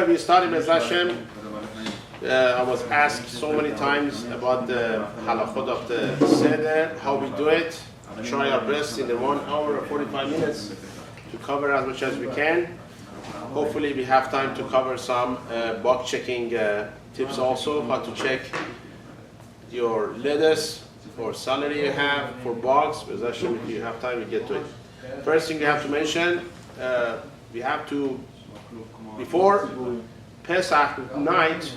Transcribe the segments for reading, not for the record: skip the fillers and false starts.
We started with Hashem. I was asked so many times about the halachot of the Seder, how we do it. Try our best in the 1 hour or 45 minutes to cover as much as we can. Hopefully we have time to cover some box checking tips also, how to check your letters or salary you have for box. With Hashem, if you have time, we get to it. First thing we have to mention, we have to before Pesach night,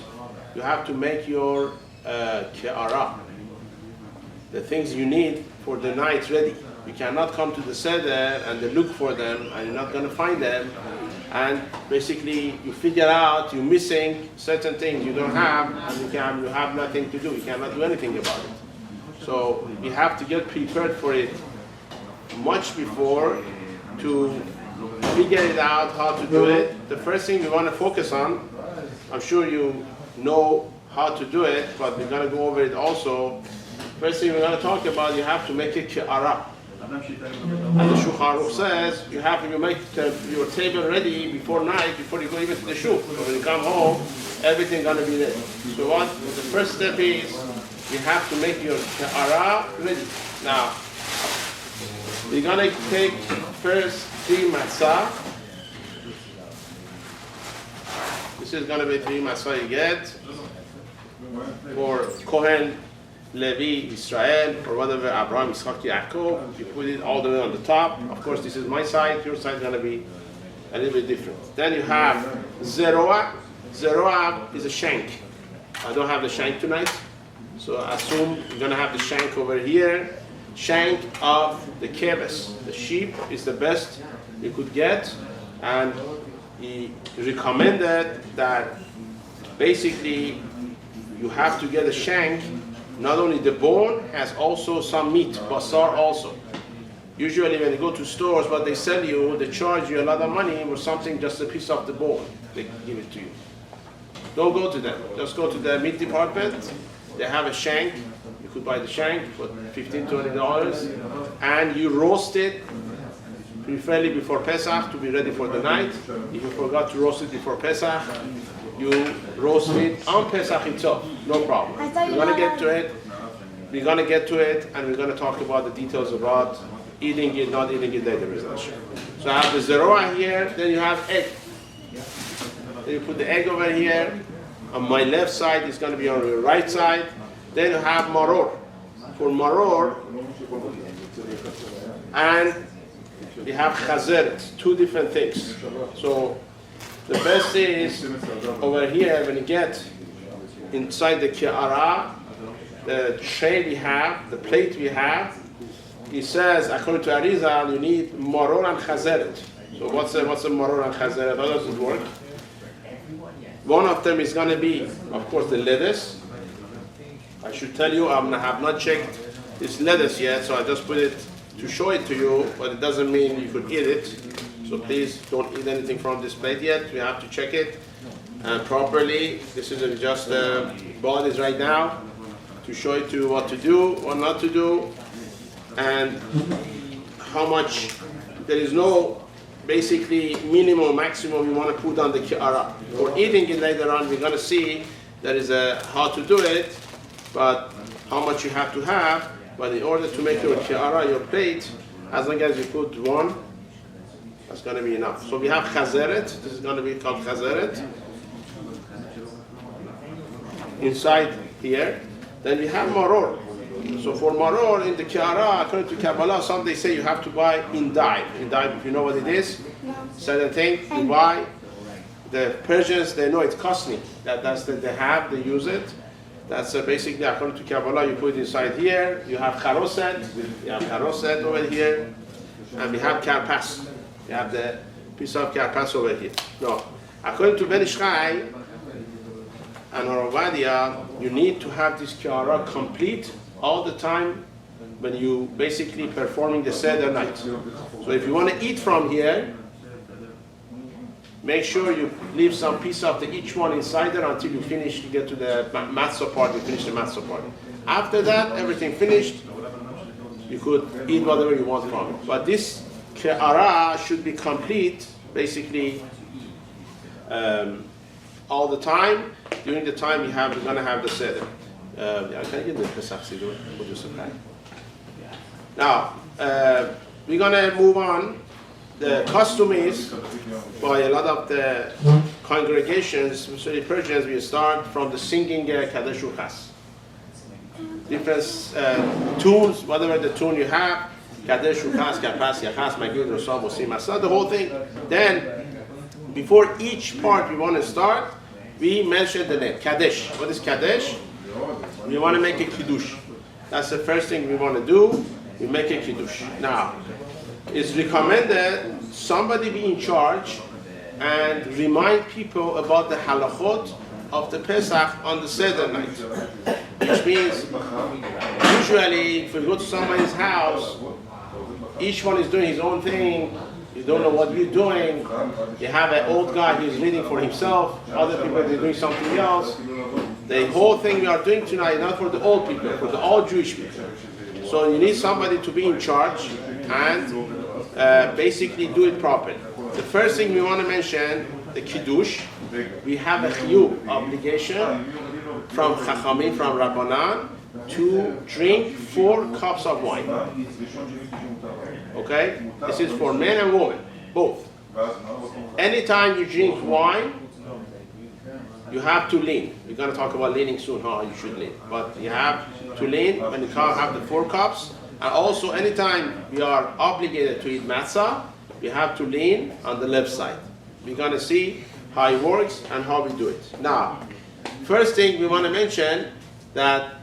you have to make your ke'ara, the things you need for the night ready. You cannot come to the Seder and then look for them and you're not going to find them. And basically you figure out you're missing certain things you don't have and you have nothing to do. You cannot do anything about it. So you have to get prepared for it much before to figure it out how to do it. The first thing we want to focus on, I'm sure you know how to do it, but we're going to go over it also. First thing we're going to talk about, you have to make it ke'ara. And the Shulchan Aruch says you have to make your table ready before night, before you go even to the shul. So when you come home, everything's going to be ready. So what the first step is, you have to make your ke'ara ready. Now, we're going to take first 3 matzah. This is going to be 3 matzah you get for Kohen, Levi, Israel, or whatever, Abraham, Yitzchak, Yaakov. You put it all the way on the top. Of course, this is my side. Your side is going to be a little bit different. Then you have Zeroah. Zeroah is a shank. I don't have the shank tonight, so I assume you're going to have the shank over here. Shank of the keves, the sheep, is the best you could get, and he recommended that basically you have to get a shank. Not only the bone has also some meat, basar also. Usually when you go to stores, what they sell you, they charge you a lot of money for something, just a piece of the bone. They give it to you. Don't go to them. Just go to the meat department. They have a shank. You could buy the shank for $15, $20, and you roast it, preferably before Pesach to be ready for the night. If you forgot to roast it before Pesach, you roast it on Pesach itself, no problem. We're going to get to it. We're going to get to it, and we're going to talk about the details about eating it, not eating it later. So I have the zeroah here, then you have egg. Then you put the egg over here. On my left side, it's going to be on the right side. Then you have maror. For maror, and you have chazeret, 2 different things. So the best is over here, when you get inside the ke'ara, the tray we have, the plate we have, he says, according to Arizal, you need maror and chazeret. So what's the maror and chazeret? How does it work? One of them is going to be, of course, the lettuce. I should tell you, I have not checked this lettuce yet, so I just put it to show it to you, but it doesn't mean you could eat it. So please don't eat anything from this plate yet. We have to check it properly. This is just bodies right now to show it to you what to do, what not to do, and how much. There is no basically minimum, maximum you want to put on the ke'ara. For eating it later on, we're going to see there is how to do it, but how much you have to have. But in order to make your ke'ara, your plate, as long as you put 1, that's going to be enough. So we have chazeret. This is going to be called chazeret. Inside here. Then we have maror. So for maror in the ke'ara, according to Kabbalah, some they say you have to buy in dye. In dye, if you know what it is, certain thing you buy. The Persians, they know it's costly. That's that they have, they use it. That's basically, according to Kabbalah, you put it inside here. You have charoset. You have charoset over here. And we have karpas. You have the piece of karpas over here. No. According to Ben Ishchai and Rav Ovadia, you need to have this ke'ara complete all the time when you basically performing the Seder night. So if you want to eat from here, make sure you leave some piece of each one inside there until you finish, you get to the matzah part, you finish the matzah part. After that, everything finished, you could eat whatever you want from it. But this ke'ara should be complete, basically all the time. During the time we're going to have the Seder. Can I get the Pesach Seder? Now, we're going to move on. The custom is, by a lot of the congregations, especially Persians, we start from the singing Kadesh U'Chas. Different tunes, whatever the tune you have, Kadesh U'Chas, Kapas, Yachas, Magid, Rosam, Osim, Asad, the whole thing. Then, before each part we want to start, we mention the name, Kadesh. What is Kadesh? We want to make a Kiddush. That's the first thing we want to do. We make a Kiddush. Now, it's recommended somebody be in charge and remind people about the halachot of the Pesach on the Seder night. Which means, usually, if you go to somebody's house, each one is doing his own thing. You don't know what you're doing. You have an old guy who's reading for himself. Other people, they're doing something else. The whole thing we are doing tonight is not for the old people, for the all Jewish people. So you need somebody to be in charge and basically do it properly. The first thing we want to mention, the Kiddush. We have a chiyuv obligation from Chachamim, from Rabbanan, to drink 4 cups of wine. Okay? This is for men and women, both. Anytime you drink wine, you have to lean. We're going to talk about leaning soon, how you should lean. But you have to lean when you have the 4 cups. And also, anytime we are obligated to eat matzah, we have to lean on the left side. We're going to see how it works and how we do it. Now, first thing we want to mention that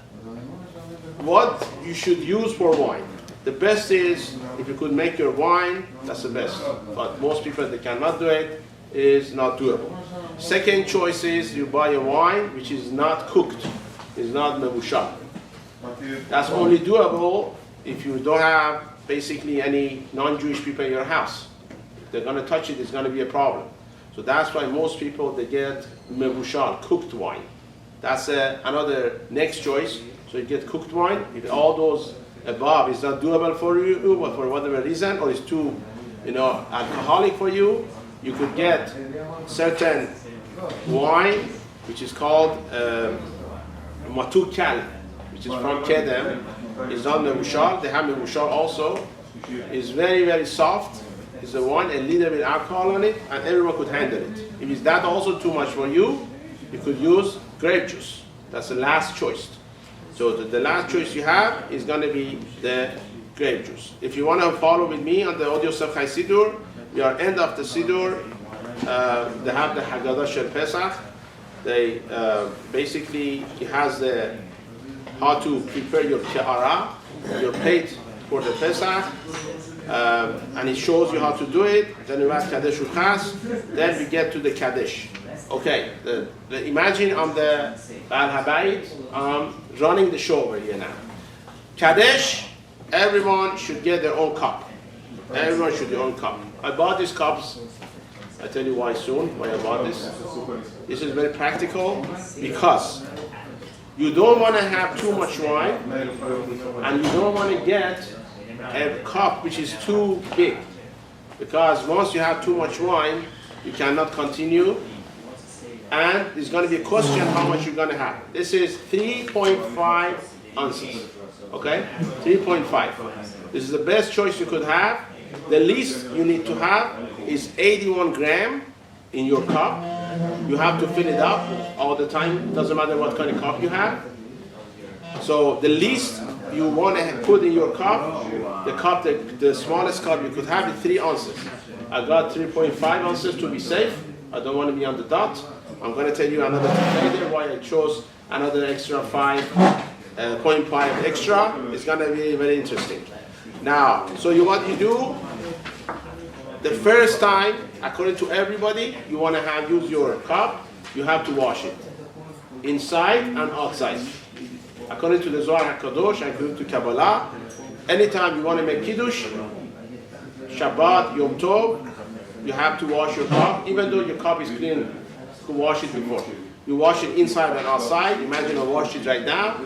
what you should use for wine. The best is if you could make your wine, that's the best. But most people, they cannot do it, is not doable. Second choice is you buy a wine which is not cooked, is not mevushal. That's only doable if you don't have basically any non-Jewish people in your house. If they're going to touch it, it's going to be a problem. So that's why most people, they get mevushal, cooked wine. That's another next choice. So you get cooked wine. If all those above is not doable for you, but for whatever reason, or it's too, alcoholic for you, you could get certain wine, which is called matuk kal, which is from Kedem. It's not mevushal. They have mevushal also. It's very, very soft. It's a wine, a little bit alcohol on it, and everyone could handle it. If it's that also too much for you, you could use grape juice. That's the last choice. So the last choice you have is going to be the grape juice. If you want to follow with me on the audio Pesach Seder, we are end of the Seder. They have the Haggadah Shel Pesach. They basically, it has the how to prepare your ke'ara, your plate for the Pesach. And it shows you how to do it. Then you have Kadesh U'Chas. Then we get to the Kadesh. Okay, imagine I'm the Baal Habayit, running the show over here now. Kadesh, everyone should get their own cup. Everyone should get their own cup. I bought these cups. I'll tell you why soon, why I bought this. This is very practical because you don't want to have too much wine and you don't want to get a cup which is too big, because once you have too much wine, you cannot continue, and there's going to be a question how much you're going to have. This is 3.5 ounces, okay? 3.5. This is the best choice you could have. The least you need to have is 81 grams in your cup. You have to fill it up all the time. Doesn't matter what kind of cup you have. So the least you want to put in your cup, the smallest cup you could have is 3 ounces. I got 3.5 ounces to be safe. I don't want to be on the dot. I'm going to tell you another thing later why I chose another extra 0.5 extra. It's going to be very interesting. Now, so what you do, the first time, according to everybody, you want to use your cup, you have to wash it, inside and outside. According to the Zohar HaKadosh, according to Kabbalah, anytime you want to make Kiddush, Shabbat, Yom Tov, you have to wash your cup, even though your cup is clean, you can wash it before. You wash it inside and outside. Imagine I wash it right now,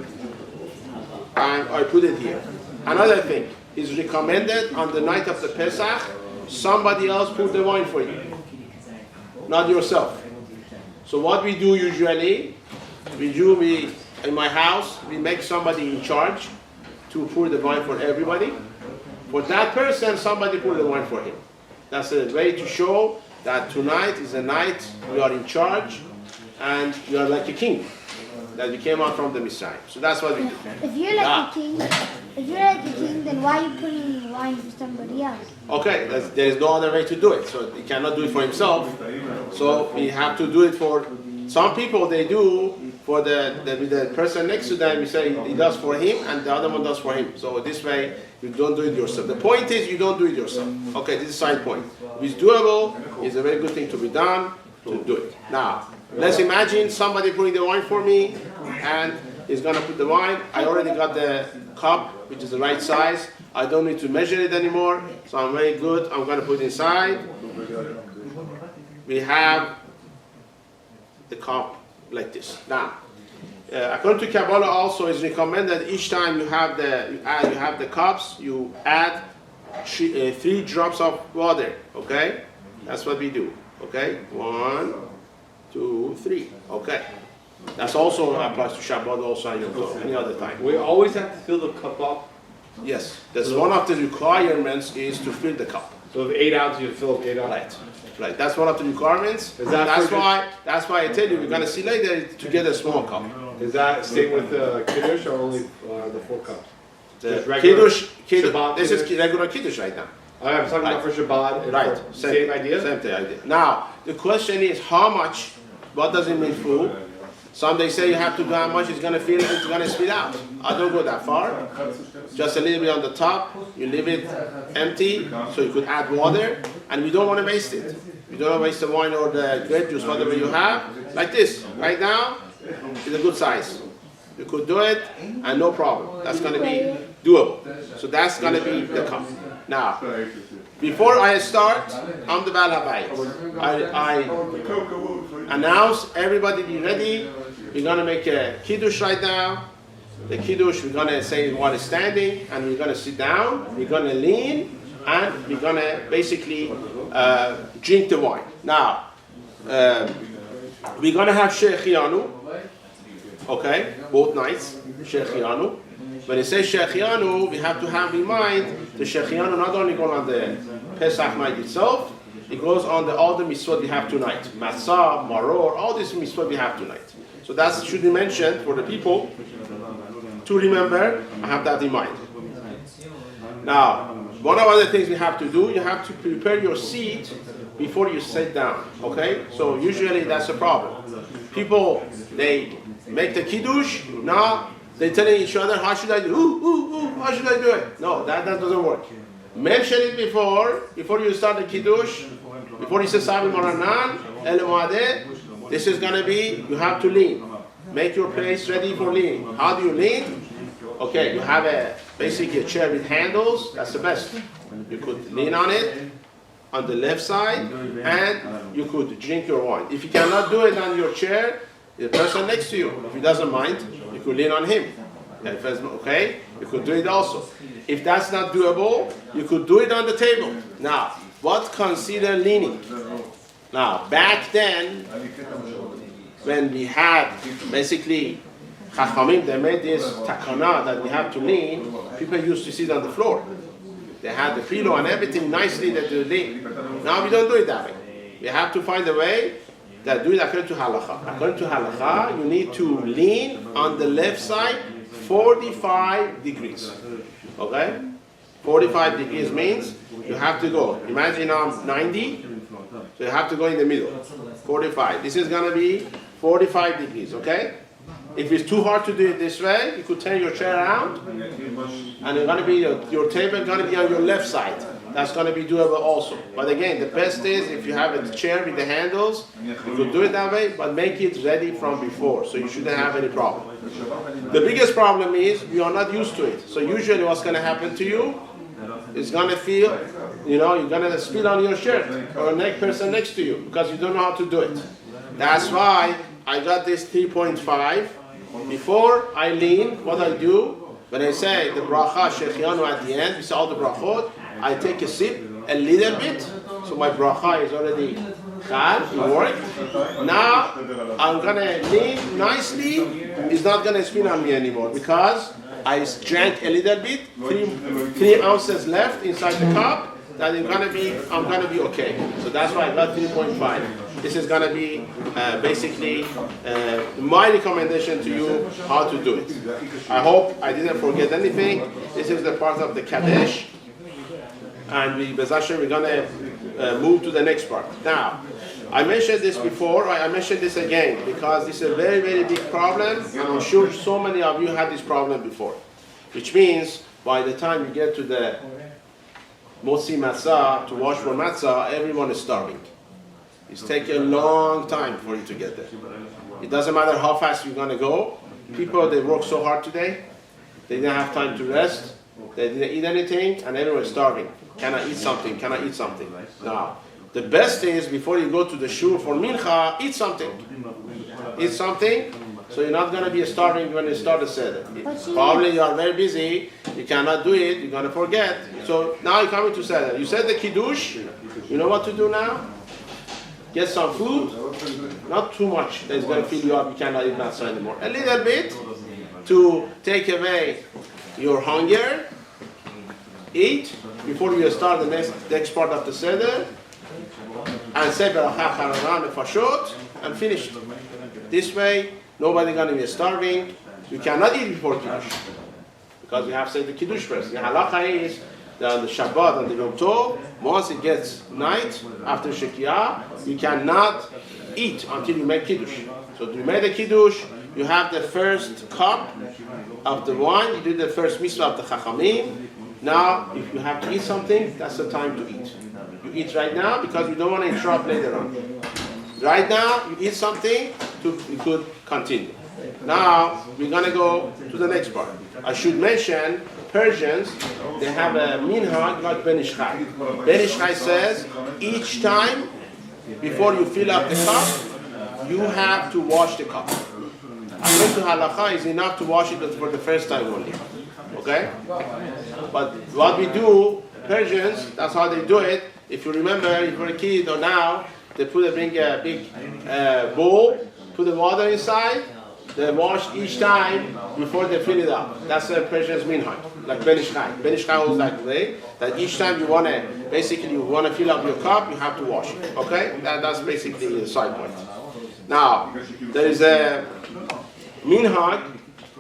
and I put it here. Another thing is recommended on the night of the Pesach, somebody else put the wine for you, not yourself. So what we do usually, in my house, we make somebody in charge to pour the wine for everybody. For that person, somebody pour the wine for him. That's a way to show that tonight is a night we are in charge and you are like a king. That we came out from the Messiah. So that's what we do. If you're like a king, then why are you putting wine for somebody else? Okay, there is no other way to do it. So he cannot do it for himself. So we have to do it for some people. They do for the person next to them. We say he does for him, and the other one does for him. So this way you don't do it yourself. The point is you don't do it yourself. Okay, this is the side point. If it's doable, it's a very good thing to be done. To do it now. Let's imagine somebody putting the wine for me, and he's gonna put the wine. I already got the cup, which is the right size. I don't need to measure it anymore, so I'm very good. I'm gonna put it inside. We have the cup like this. Now, according to Kabbalah, also it's recommended each time you have the cups, you add 3 drops of water. Okay, that's what we do. Okay, 1, 2, 3. Okay, that's also applies to Shabbat, also on Yom Tov, any other time. We always have to fill the cup up. Yes, that's one of the requirements is to fill the cup. So if 8 ounces, you fill up 8 ounces. Right. That's one of the requirements. That's why I tell you we're gonna see later to get a small cup. Is that same with Kiddush or only the 4 cups? The Kiddush. This is regular Kiddush right now. I'm talking about for Shabbat. Right. Same idea? Same idea. Now, the question is how much, what does it mean full? Some they say you have to do how much it's going to spill out. I don't go that far. Just a little bit on the top. You leave it empty so you could add water. And we don't want to waste it. You don't want to waste the wine or the grape juice, whatever you have. Like this. Right now, it's a good size. You could do it and no problem. That's going to be doable. So that's going to be the cup. Now, before I start, I'm the Baal Habayit. I announce everybody be ready. We're going to make a Kiddush right now. The Kiddush, we're going to say one is standing, and we're going to sit down, we're going to lean, and we're going to basically drink the wine. Now, we're going to have Shechianu, okay, both nights, Shechianu. When it says Shechianu, we have to have in mind the Shechianu not only goes on the Pesach night itself, it goes on all the mitzvot we have tonight. Matzah, Maror, all these mitzvot we have tonight. So that should be mentioned for the people to remember. I have that in mind. Now, one of the other things we have to do, you have to prepare your seat before you sit down. Okay? So usually that's a problem. People, they make the Kiddush, now they're telling each other, how should I do? How should I do it? No, that doesn't work. Mention it before you start the Kiddush, before you say Sabi Moranan, El Muadeh. This is going to be, you have to lean. Make your place ready for leaning. How do you lean? Okay, you have basically a chair with handles. That's the best. You could lean on it on the left side, and you could drink your wine. If you cannot do it on your chair, the person next to you, if he doesn't mind, you could lean on him. Okay, you could do it also. If that's not doable, you could do it on the table. Now, what consider leaning? Now, back then, when we had basically Chachamim, they made this takana that we have to lean, people used to sit on the floor. They had the pillow and everything nicely that they lean. Now we don't do it that way. We have to find a way that do it according to halakha. According to halakha, you need to lean on the left side 45 degrees. Okay? 45 degrees means you have to go. Imagine I'm 90, so you have to go in the middle. 45. This is going to be 45 degrees, okay? If it's too hard to do it this way, you could turn your chair around, and it's going to be your table is going to be on your left side. That's going to be doable also. But again, the best is if you have a chair with the handles, you could do it that way, but make it ready from before, so you shouldn't have any problem. The biggest problem is you are not used to it. So usually what's going to happen to you is going to feel, you're going to spill on your shirt or the person next to you because you don't know how to do it. That's why I got this 3.5. Before I lean, what I do, when I say the bracha shechianu at the end, we say all the brachot, I take a sip, a little bit, so my bracha is already It worked. Now I'm gonna lean nicely. It's not gonna spin on me anymore because I drank a little bit. 3 ounces left inside the cup. That I'm gonna be okay. So that's why I got 3.5. This is gonna be basically my recommendation to you how to do it. I hope I didn't forget anything. This is the part of the Kaddish. And we're gonna move to the next part. Now, I mentioned this before, I mentioned this again, because this is a very, very big problem, and I'm sure so many of you had this problem before. Which means, by the time you get to the Motzi Matzah, to wash for Matzah, everyone is starving. It's taking a long time for you to get there. It doesn't matter how fast you're gonna go. People, they work so hard today, they didn't have time to rest, they didn't eat anything, and everyone is starving. Can I eat something? Can I eat something? Now, the best thing is before you go to the shul for mincha, eat something. Eat something, so you're not going to be starving when you start the seder. Probably you are very busy, you cannot do it, you're going to forget. So now you're coming to seder. You said the kiddush, you know what to do now? Get some food, not too much that's going to fill you up, you cannot eat matzah anymore. A little bit to take away your hunger. Eat before you start the next part of the seder, and say beracha chararan nefashot, and finish it. This way, nobody gonna be starving. You cannot eat before kiddush because you have to say the kiddush first. The halacha is that on the Shabbat and the Yom Tov, once it gets night after Shekiah, you cannot eat until you make kiddush. So to make the kiddush, you have the first cup of the wine. You do the first mitzvah of the chachamim. Now, if you have to eat something, that's the time to eat. You eat right now because you don't want to interrupt later on. Right now, you eat something, you could continue. Now, we're going to go to the next part. I should mention, Persians, they have a minhag like Ben Ish Chai. Ben Ish Chai says, each time, before you fill up the cup, you have to wash the cup. According to halacha, it's enough to wash it for the first time only. Okay? But what we do, Persians, that's how they do it. If you remember, if you're a kid or now, they bring a big bowl, put the water inside, they wash each time before they fill it up. That's the Persians minhag, like Ben Ish Chai. Ben Ish Chai holds that way, that each time you want to fill up your cup, you have to wash it. Okay? That's basically the side point. Now, there is a minhag,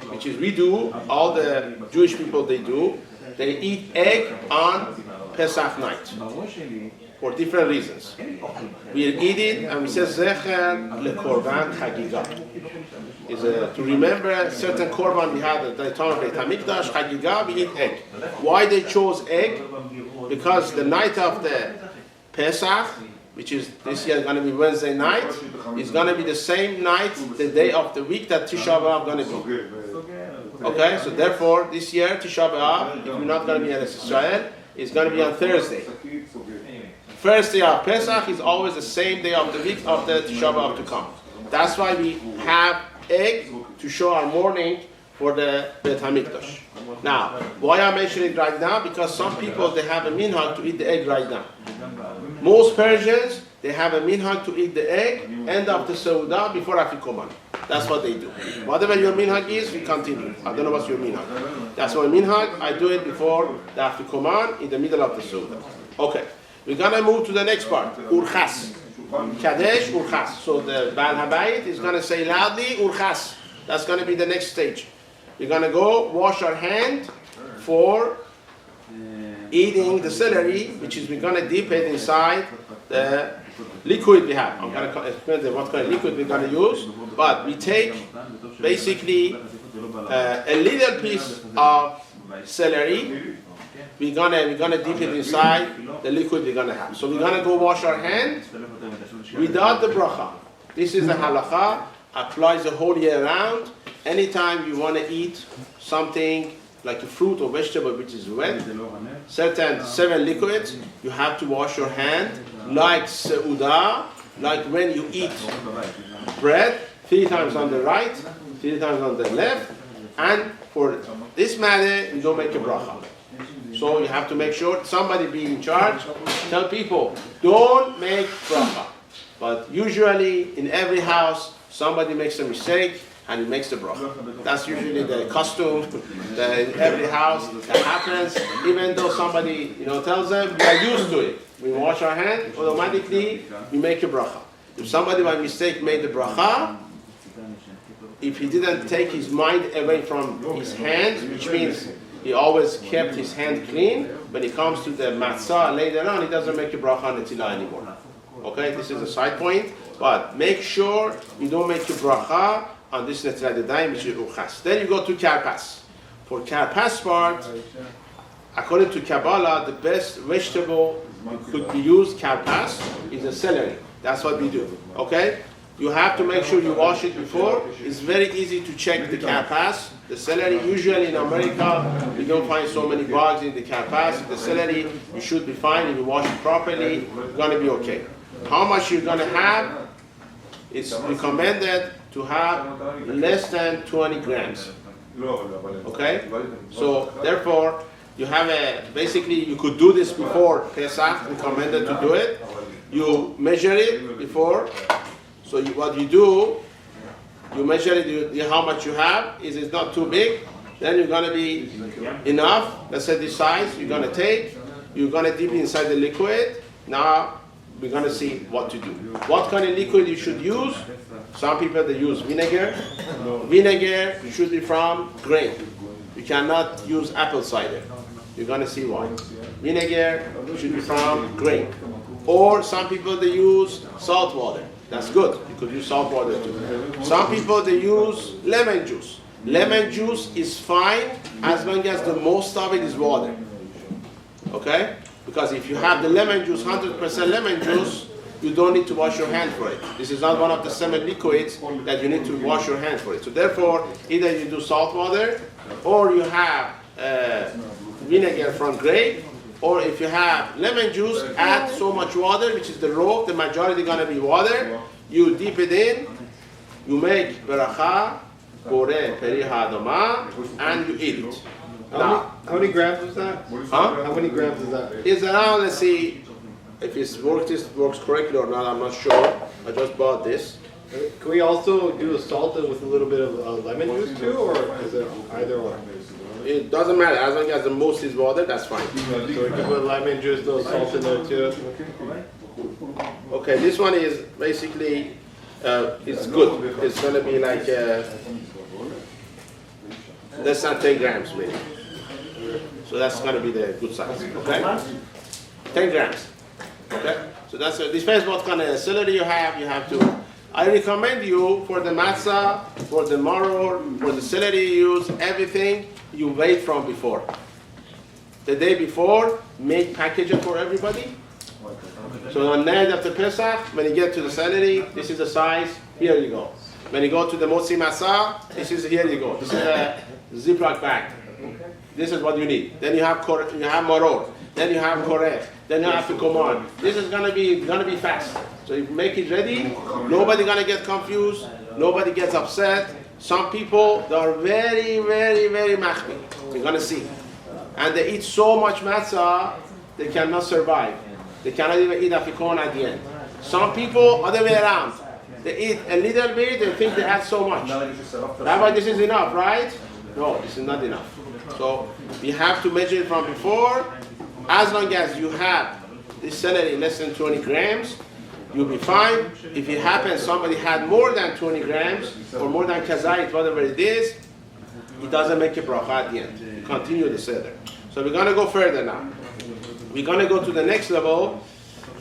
which is we do, all the Jewish people they do, they eat egg on Pesach night for different reasons. We eat it and we say Zecher leKorban Chagiga. Is to remember certain korban we had at the time of Beit HaMikdash, Chagiga, we eat egg. Why they chose egg? Because the night of the Pesach, which is this year going to be Wednesday night, is going to be the same night, the day of the week that Tisha B'Av going to be. Okay, so therefore, this year, Tisha B'Av, if you're not going to be in Israel, it's going to be on Thursday. First day of Pesach is always the same day of the week of the Tisha B'Av to come. That's why we have egg to show our mourning for the Beit HaMikdash. Now, why I'm mentioning it right now? Because some people, they have a minhag to eat the egg right now. Most Persians, they have a minhag to eat the egg, end of the Seudah, before Afikoman. That's what they do. Whatever your minhag is, we continue. I don't know what's your minhag. That's my minhag. I do it before the Afikoman, in the middle of the Seudah. Okay, we're going to move to the next part. Urchas. Kadesh, Urchas. So the Baal Habayit is going to say loudly, Urchas. That's going to be the next stage. We're going to go wash our hand for eating the celery, which is we're going to dip it inside the liquid we have. I'm going to explain what kind of liquid we're going to use. But we take basically a little piece of celery. We're gonna dip it inside the liquid we're gonna have. So we're gonna go wash our hand without the bracha. This is the halacha, applies the whole year round. Anytime you want to eat something like a fruit or vegetable which is wet, certain 7 liquids, you have to wash your hand like seudah, like when you eat bread, 3 times on the right, 3 times on the left, and for this matter, you don't make a bracha. So you have to make sure somebody be in charge. Tell people, don't make bracha. But usually in every house, somebody makes a mistake and he makes the bracha. That's usually the custom that in every house that happens. Even though somebody tells them, we are used to it. We wash our hands, automatically we make a bracha. If somebody by mistake made the bracha, if he didn't take his mind away from his hands, which means he always kept his hand clean, when he comes to the matzah later on, he doesn't make a bracha on the tila anymore. Okay, this is a side point, but make sure you don't make a bracha on this netilat yadayim, which is uchas. Then you go to karpas. For karpas part, according to Kabbalah, the best vegetable could be used karpas is the celery. That's what we do. Okay, you have to make sure you wash it before. It's very easy to check the karpas. The celery, usually in America, you don't find so many bugs in the karpas. The celery, you should be fine. If you wash it properly, you're going to be okay. How much you're going to have? It's recommended to have less than 20 grams. Okay? So, therefore, you have basically, you could do this before Pesach, recommended to do it. You measure it before. So what you do, you measure it, how much you have. Is it not too big? Then you're going to be enough. Let's say this size you're going to take. You're going to dip inside the liquid. Now we're going to see what to do. What kind of liquid you should use? Some people, they use vinegar. Vinegar should be from grape. You cannot use apple cider. You're going to see why. Vinegar should be from grape. Or some people, they use salt water. That's good. You could use salt water too. Some people, they use lemon juice. Lemon juice is fine as long as the most of it is water. Okay? Because if you have the lemon juice, 100% lemon juice, you don't need to wash your hand for it. This is not one of the semi-liquids that you need to wash your hand for it. So therefore, either you do salt water, or you have vinegar from grape, or if you have lemon juice, add so much water, which is the raw, the majority going to be water. You dip it in, you make beracha, kore, peri hadama, and you eat it. How many grams is that? Huh? How many grams is that? It's around, let's see, if this works correctly or not, I'm not sure. I just bought this. Can we also do a salt with a little bit of lemon juice too, or is it either or? It doesn't matter, as long as the most is water, that's fine. So we can put lemon juice, a little salt in there too. Okay, this one is basically, it's good. It's going to be like less than 10 grams maybe. So that's going to be the good size, okay? 10 grams, okay? So that's, it depends what kind of celery you have to, I recommend you for the matzah, for the maror, for the celery you use, everything, you wait from before. The day before, make packages for everybody. So on night after Pesach, when you get to the celery, this is the size, here you go. When you go to the motzi matzah, this is, here you go. This is a Ziploc bag. This is what you need. Then you have maror. Then you have korech. Then you have to come on. This is gonna be fast. So if you make it ready, nobody gonna get confused. Nobody gets upset. Some people, they are very, very, very machmir. You're gonna see. And they eat so much matzah, they cannot survive. They cannot even eat afikon at the end. Some people, other way around. They eat a little bit, they think they had so much. Rabbi, this is enough, right? No, this is not enough. So you have to measure it from before. As long as you have this celery less than 20 grams, you'll be fine. If it happens somebody had more than 20 grams or more than kazait, whatever it is, it doesn't make a bracha at the end. You continue the seder. So we're going to go further now. We're going to go to the next level.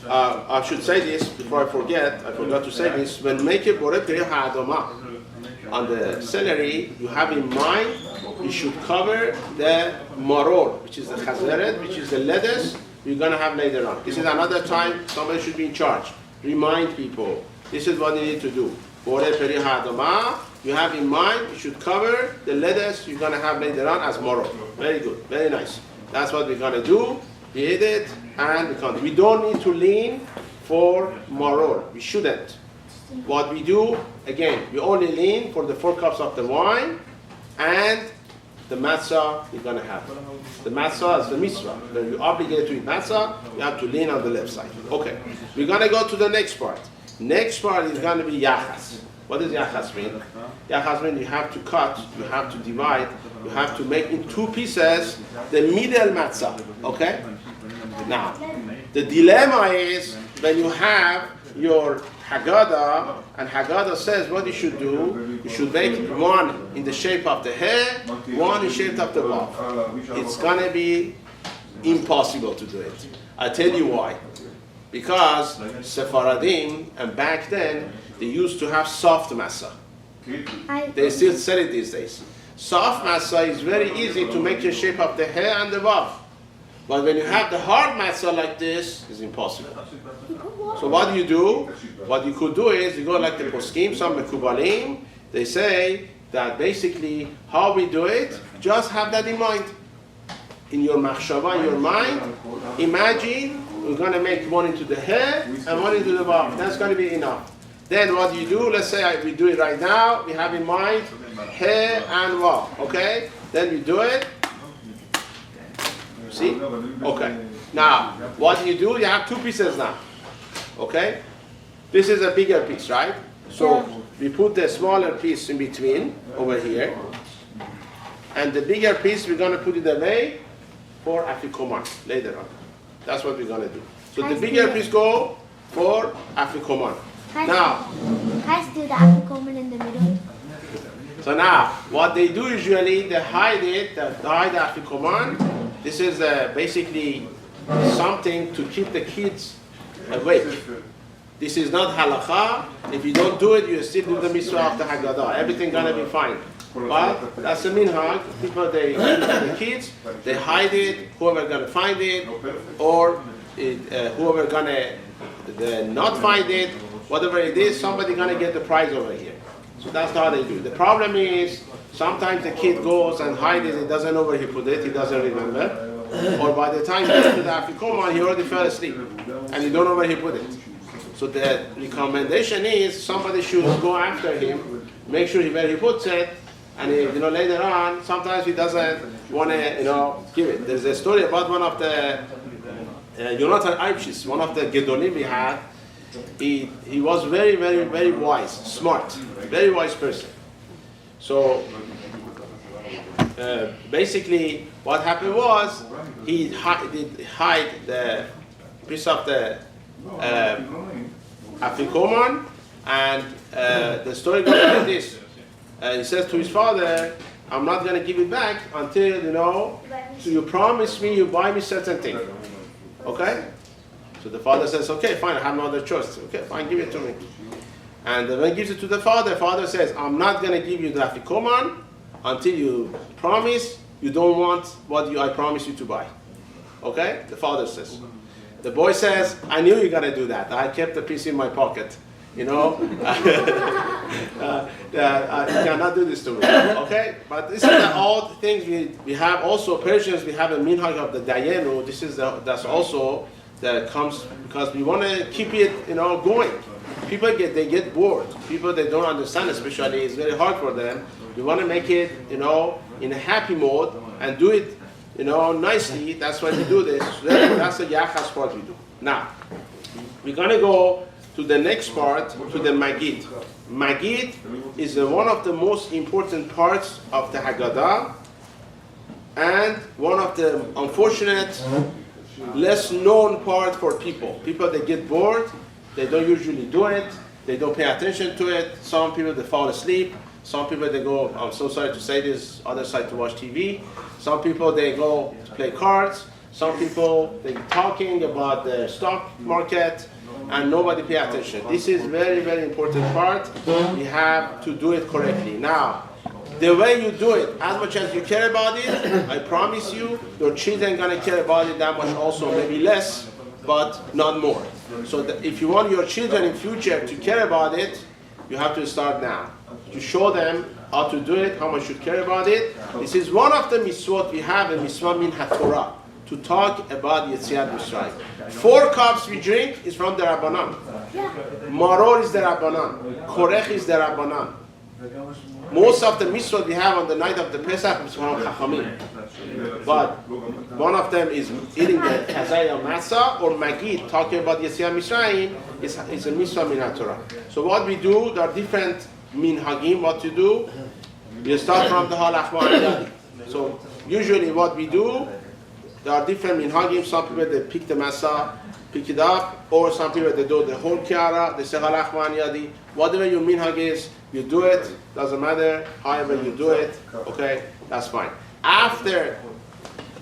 I should say this before I forget. I forgot to say this. When make a boreh peri ha'adama on the celery, you have in mind you should cover the maror, which is the chazeret, which is the lettuce you're going to have later on. This is another time somebody should be in charge. Remind people, this is what you need to do. Boreh peri ha'adama, you have in mind you should cover the lettuce you're going to have later on as maror. Very good, very nice. That's what we're going to do. We eat it and we continue. We don't need to lean for maror. We shouldn't. What we do, again, we only lean for the 4 cups of the wine and the matzah you're going to have. The matzah is the mitzvah. When you're obligated to eat matzah, you have to lean on the left side. Okay, we're going to go to the next part. Next part is going to be yachas. What does yachas mean? Yachas means you have to cut, you have to divide, you have to make in two pieces the middle matzah. Okay? Now, the dilemma is when you have your Haggadah, and Haggadah says what you should do. You should make one in the shape of the hair, one in the shape of the vav. It's going to be impossible to do it. I'll tell you why. Because Sephardim, and back then, they used to have soft masa. They still sell it these days. Soft masa is very easy to make the shape of the hair and the vav. But when you have the hard masa like this, it's impossible. So what do you do? What you could do is, you go like the poskim, some mekubalim, they say that basically how we do it, just have that in mind. In your machshava, in your mind, imagine we're going to make one into the hair and one into the vav. That's going to be enough. Then what you do, let's say we do it right now, we have in mind hair and vav, okay? Then we do it. See? Okay. Now, what you do, you have two pieces now. Okay? This is a bigger piece, right? So we put the smaller piece in between over here. And the bigger piece we're going to put it away for afikoman later on. That's what we're going to do. So the bigger piece go for afikoman. Now, Guys, do the afikoman in the middle. so now, what they do usually, they hide it, they hide the afikoman. This is basically something to keep the kids awake. This is not halakha. If you don't do it, you still do the mitzvah of the Haggadah. Everything gonna be fine. But that's a minhag. People, the kids, they hide it. Whoever gonna find it, or whoever gonna not find it, whatever it is, somebody gonna get the prize over here. So that's how they do it. The problem is, sometimes the kid goes and hides it, he doesn't know where he put it, he doesn't remember. Or by the time he gets to the afikoman, he already fell asleep, and you don't know where he put it. So the recommendation is somebody should go after him, make sure where he puts it, and later on, sometimes he doesn't want to, give it. There's a story about one of the Yonatan Aibshis, one of the Gedolim we had. He was very, very, very wise, smart, very wise person. So basically, what happened was he hide the piece of the afikoman, and the story goes like this. He says to his father, "I'm not going to give it back until so you promise me you buy me certain thing." Okay? So the father says, "Okay, fine. I have no other choice. Okay, fine. Give it to me." And when he gives it to the father says, "I'm not going to give you the afikoman until you promise you don't want what I promised you to buy." Okay? The father says. The boy says, "I knew you were going to do that. I kept the piece in my pocket. I cannot do this to me." Okay? But this is the old things we have. Also, Persians, we have a minhag of the dayenu. That's also that comes because we want to keep it, going. People get bored. People, they don't understand, especially, it's very hard for them. We want to make it, in a happy mode and do it, nicely. That's why we do this. That's the yachas part we do. Now, we're going to go to the next part, to the Magid. Magid is one of the most important parts of the Haggadah, and one of the unfortunate, less known part for people. People, they get bored, they don't usually do it, they don't pay attention to it. Some people, they fall asleep. Some people, they go, I'm so sorry to say this, other side to watch TV. Some people, they go to play cards. Some people, they're talking about the stock market, and nobody pay attention. This is very, very important part. We have to do it correctly. Now, the way you do it, as much as you care about it, I promise you, your children are going to care about it that much also, maybe less, but not more. So if you want your children in future to care about it, you have to start now. To show them how to do it, how much you care about it. This is one of the mitzvot we have, a mitzvah min haTorah, to talk about Yetziat Mitzrayim. 4 cups we drink is from the Rabbanan. Maror is the Rabbanan. Korech is the Rabbanan. Most of the mitzvot we have on the night of the Pesach is from Chachamim. But one of them is eating the kazaya matzah or magid, talking about Yetziat Mitzrayim, is a mitzvah min Torah. So what we do, there are different minhagim, what to do. We start from the halachma yadi. So usually what we do, there are different minhagim. Some people they pick the matzah, pick it up, or some people they do the whole kiara, they say halachma yadi. Whatever your minhag is, you do it, doesn't matter, however you do it, okay, that's fine. After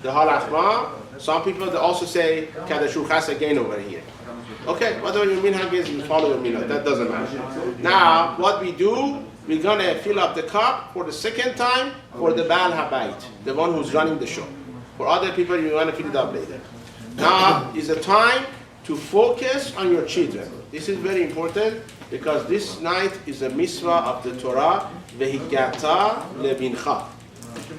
the halachma, some people they also say kadashul chas again over here. Okay, whatever your minhag is, you follow your minhag, that doesn't matter. Now, what we do, we're gonna fill up the cup for the second time for the Baal Habayit, the one who's running the show. For other people, you're gonna fill it up later. Now is the time to focus on your children. This is very important because this night is a mitzvah of the Torah, vehigata lebincha.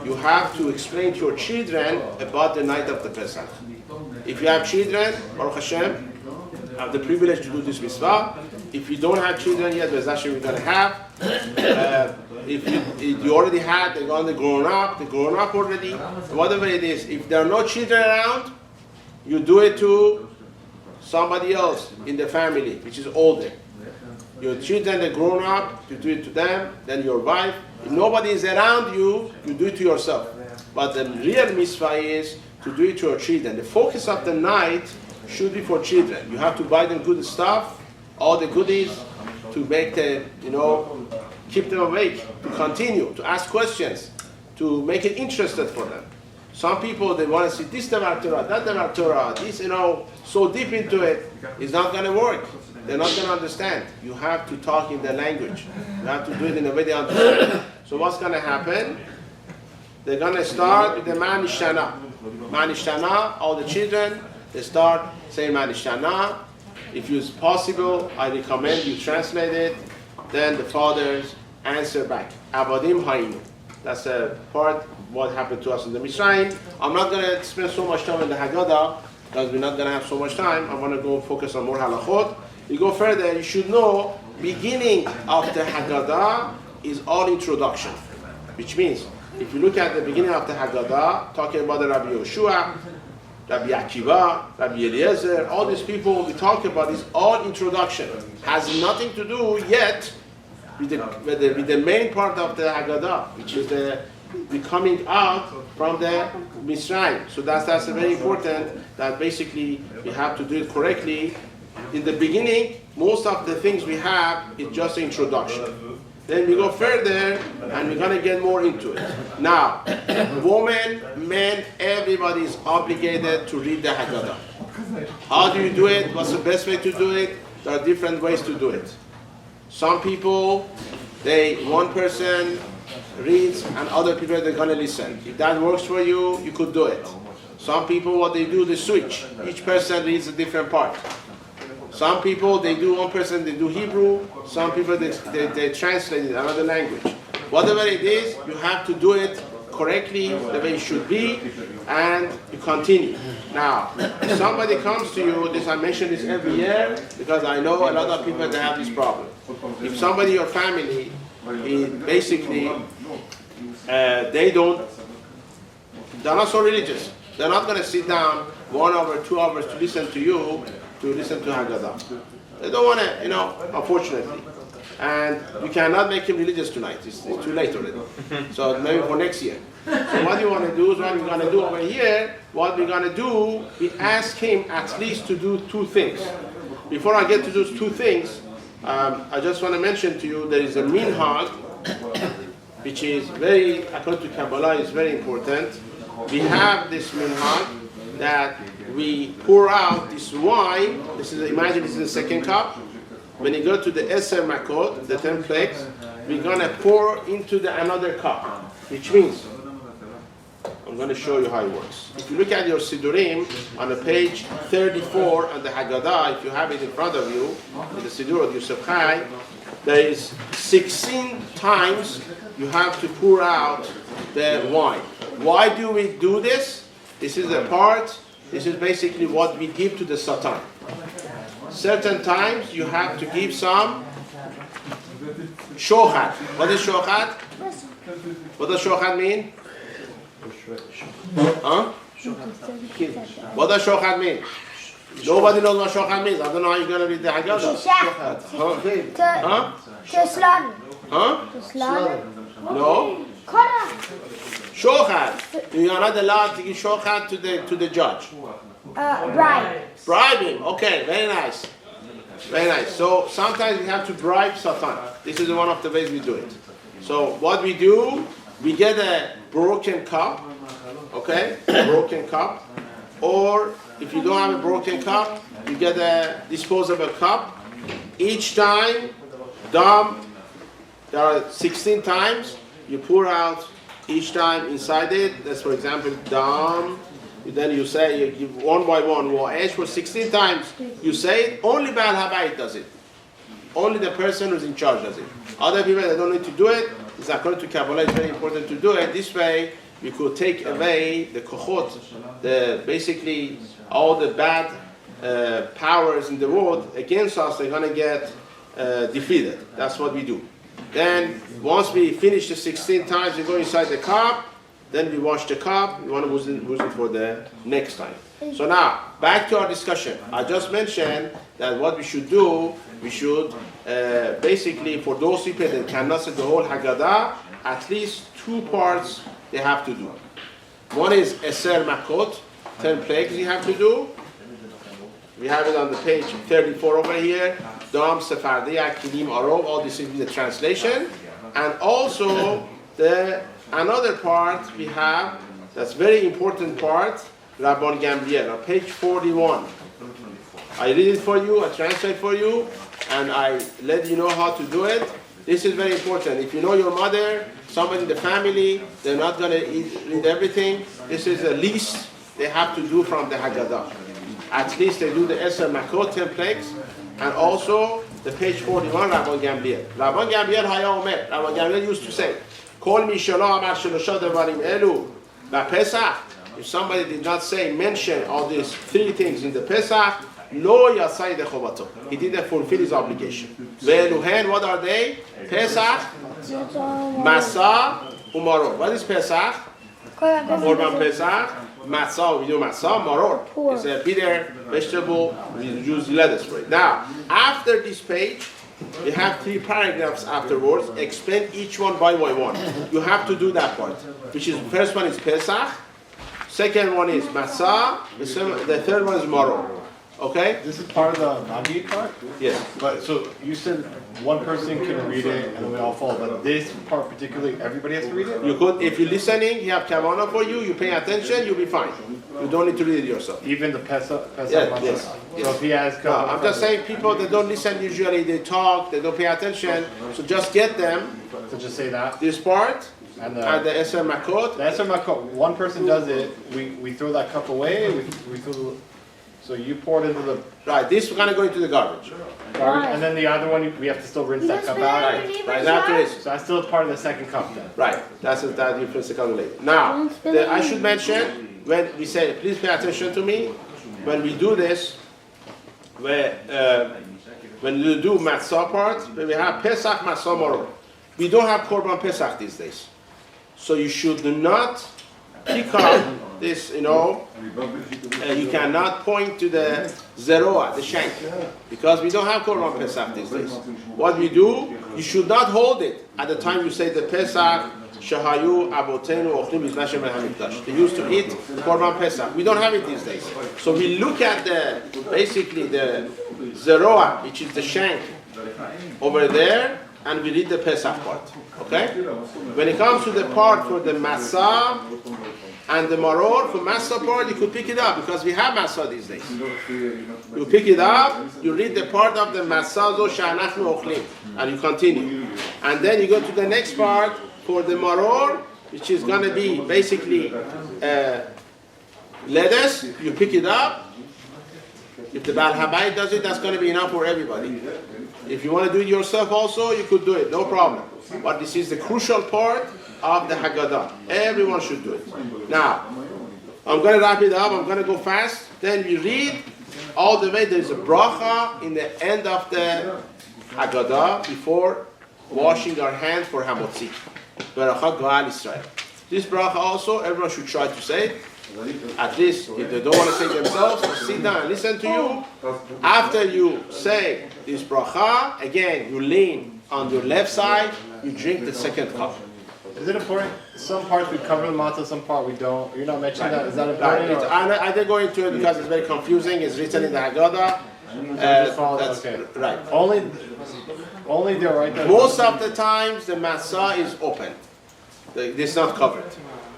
You have to explain to your children about the night of the Pesach. If you have children, Baruch Hashem, have the privilege to do this mitzvah. If you don't have children yet, Bez Hashem, we're going to have. If you already had, they're grown up already. Whatever it is, if there are no children around, you do it to somebody else in the family, which is older. Your children, they're grown up, you do it to them, then your wife. If nobody is around you, you do it to yourself. But the real mitzvah is to do it to your children. The focus of the night should be for children. You have to buy them good stuff, all the goodies, to make them, keep them awake, to continue, to ask questions, to make it interested for them. Some people, they want to see this Devar Torah, that Devar Torah, this, so deep into it, it's not going to work. They're not going to understand. You have to talk in their language. You have to do it in a way they understand. So what's going to happen? They're going to start with the Manishana. Manishana, all the children, they start saying Manishana. If it's possible, I recommend you translate it. Then the fathers answer back. Avadim Hainu. That's a part what happened to us in the Mitzrayim. I'm not going to spend so much time in the Haggadah because we're not going to have so much time. I want to go focus on more halachot. You go further, you should know beginning of the Haggadah is all introduction. Which means, if you look at the beginning of the Haggadah, talking about the Rabbi Yoshua, Rabbi Akiva, Rabbi Eliezer, all these people we talk about is all introduction. Has nothing to do yet with the main part of the Haggadah, which is the coming out from the Mitzrayim. So that's very important that basically we have to do it correctly. In the beginning, most of the things we have is just an introduction. Then we go further and we're going to get more into it. Now, women, men, everybody is obligated to read the Haggadah. How do you do it? What's the best way to do it? There are different ways to do it. Some people, one person reads and other people they're going to listen. If that works for you, you could do it. Some people, what they do, they switch. Each person reads a different part. Some people, one person, they do Hebrew. Some people, they translate it in another language. Whatever it is, you have to do it correctly, the way it should be, and you continue. Now, if somebody comes to you, I mention this every year, because I know a lot of people that have this problem. If somebody in your family, basically, they're not so religious. They're not going to sit down 1 hour, 2 hours to listen to you, to listen to Haggadah. They don't want to, unfortunately. And you cannot make him religious tonight. It's too late already. So maybe for next year. So what you want to do is what we're going to do over here. What we're going to do, we ask him at least to do 2 things. Before I get to those 2 things, I just want to mention to you there is a minhag, which is according to Kabbalah, is very important. We have this minhag that we pour out this wine. Imagine this is the 2nd cup. When you go to the Eser Makot, the 10 plagues, we're going to pour into another cup, which means, I'm going to show you how it works. If you look at your Sidurim, on the page 34 on the Haggadah, if you have it in front of you, in the Sidur of Yosef Chai, there is 16 times you have to pour out the wine. Why do we do this? This is basically what we give to the Satan. Certain times you have to give some Shochad. What is shochad? What does shochad mean? Huh? What does shochad mean? Nobody knows what shochad means. I don't know how you're going to read the Haggadah. Huh? To slaughter. Huh? To slaughter. No. Shochad. You are not allowed to give shochad to the judge. Bribe. Bribing. Okay, very nice. Very nice. So sometimes we have to bribe Satan. This is one of the ways we do it. So what we do, we get a broken cup, okay? A broken cup. Or if you don't have a broken cup, you get a disposable cup. Each time, there are 16 times, you pour out each time inside it. That's for example, dam. Then you say, you give one by one, wa'esh for 16 times. You say it, only Baal Habayit does it. Only the person who's in charge does it. Other people, they don't need to do it. It's according to Kabbalah, it's very important to do it. This way, we could take away the kochot, basically all the bad powers in the world against us, they're going to get defeated. That's what we do. Then, once we finish the 16 times, we go inside the cup. Then we wash the cup, we want to use it for the next time. So now, back to our discussion. I just mentioned that what we should do, we should basically, for those people that cannot say the whole Haggadah, at least 2 parts they have to do. One is Eser Makot, 10 plagues you have to do. We have it on the page 34 over here. Dam, Sephardi, Akilim, Arov, all this is the translation. And also another part we have, that's very important part, Rabban Gamliel, on page 41. I read it for you, I translate for you, and I let you know how to do it. This is very important. If you know your mother, somebody in the family, they're not going to read everything. This is the least they have to do from the Haggadah. At least they do the Eser Makot, 10 plagues, and also the page 41, Rabban Gamliel. Rabban Gamliel Haya Omer. Rabban Gamliel used to say, Kol mi shelo amar shelosha devarim elu b'Pesach. If somebody did not mention all these 3 things in the Pesach, lo yasai de chovato. He didn't fulfill his obligation. Ve'eluhen, what are they? Pesach, Masa, Umaror. What is Pesach? Korban Pesach, Masa, we do Masa, Maror. It's a bitter vegetable, we use lettuce for it. Now, after this page, you have 3 paragraphs afterwards, explain each one by one. You have to do that part, which is, first one is Pesach, second one is Masa, the third one is Maror. Okay? This is part of the Nagi part? Yes. But so you said one person can read it and then we all follow, but this part particularly, everybody has to read it? You could, if you're listening, you have kavanah for you pay attention, you'll be fine. You don't need to read it yourself. Even the Pesach? Yes. So if he has kavanah. I'm just saying people that don't listen usually, they talk, they don't pay attention, so just get them. So just say that? This part, and the Eser Makot. The Eser Makot, one person does it, we throw that cup away, we throw. So you pour it into the... Right, this is going to go into the garbage. And then the other one, we have to still rinse that cup out. Right, after this. So that's still part of the second cup then. Right, that's that you rinse the cup later. Now, I should mention, when we say, please pay attention to me, when we do this, when you do Matzah part, when we have Pesach, Matzah, Maror. We don't have Korban Pesach these days. So you should not pick up this, you cannot point to the zeroah, the shank, because we don't have Korban Pesach these days. What we do, you should not hold it at the time you say the Pesach, Shahayu, Abotenu, Ochlim, Yislashem, and Hamikdash. They used to eat Korban Pesach. We don't have it these days. So we look at basically the zeroah, which is the shank, over there, and we read the Pesach part. Okay? When it comes to the part for the Matzah and the Maror, for Matzah part, you could pick it up because we have Matzah these days. You pick it up, you read the part of the Matzah, Zo Sha'anachnu Ochlim, and you continue. And then you go to the next part for the Maror, which is going to be basically lettuce. You pick it up. If the Baal Habayit does it, that's going to be enough for everybody. If you want to do it yourself also, you could do it, no problem. But this is the crucial part of the Haggadah. Everyone should do it. Now, I'm going to wrap it up. I'm going to go fast. Then we read all the way. There's a bracha in the end of the Haggadah before washing our hands for hamotzi. Beracha Goal Israel. This bracha also, everyone should try to say it. At least if they don't want to say it themselves, so sit down and listen to you. After you say this bracha, again, you lean on your left side, you drink the second cup. Is it important? Some parts we cover the matzah, some part we don't. You're not mentioning that. Is that important? Right. I didn't go into it because it's very confusing. It's written in the Haggadah. Okay. Right. Only the right. Most of the times the matzah is open. It's not covered.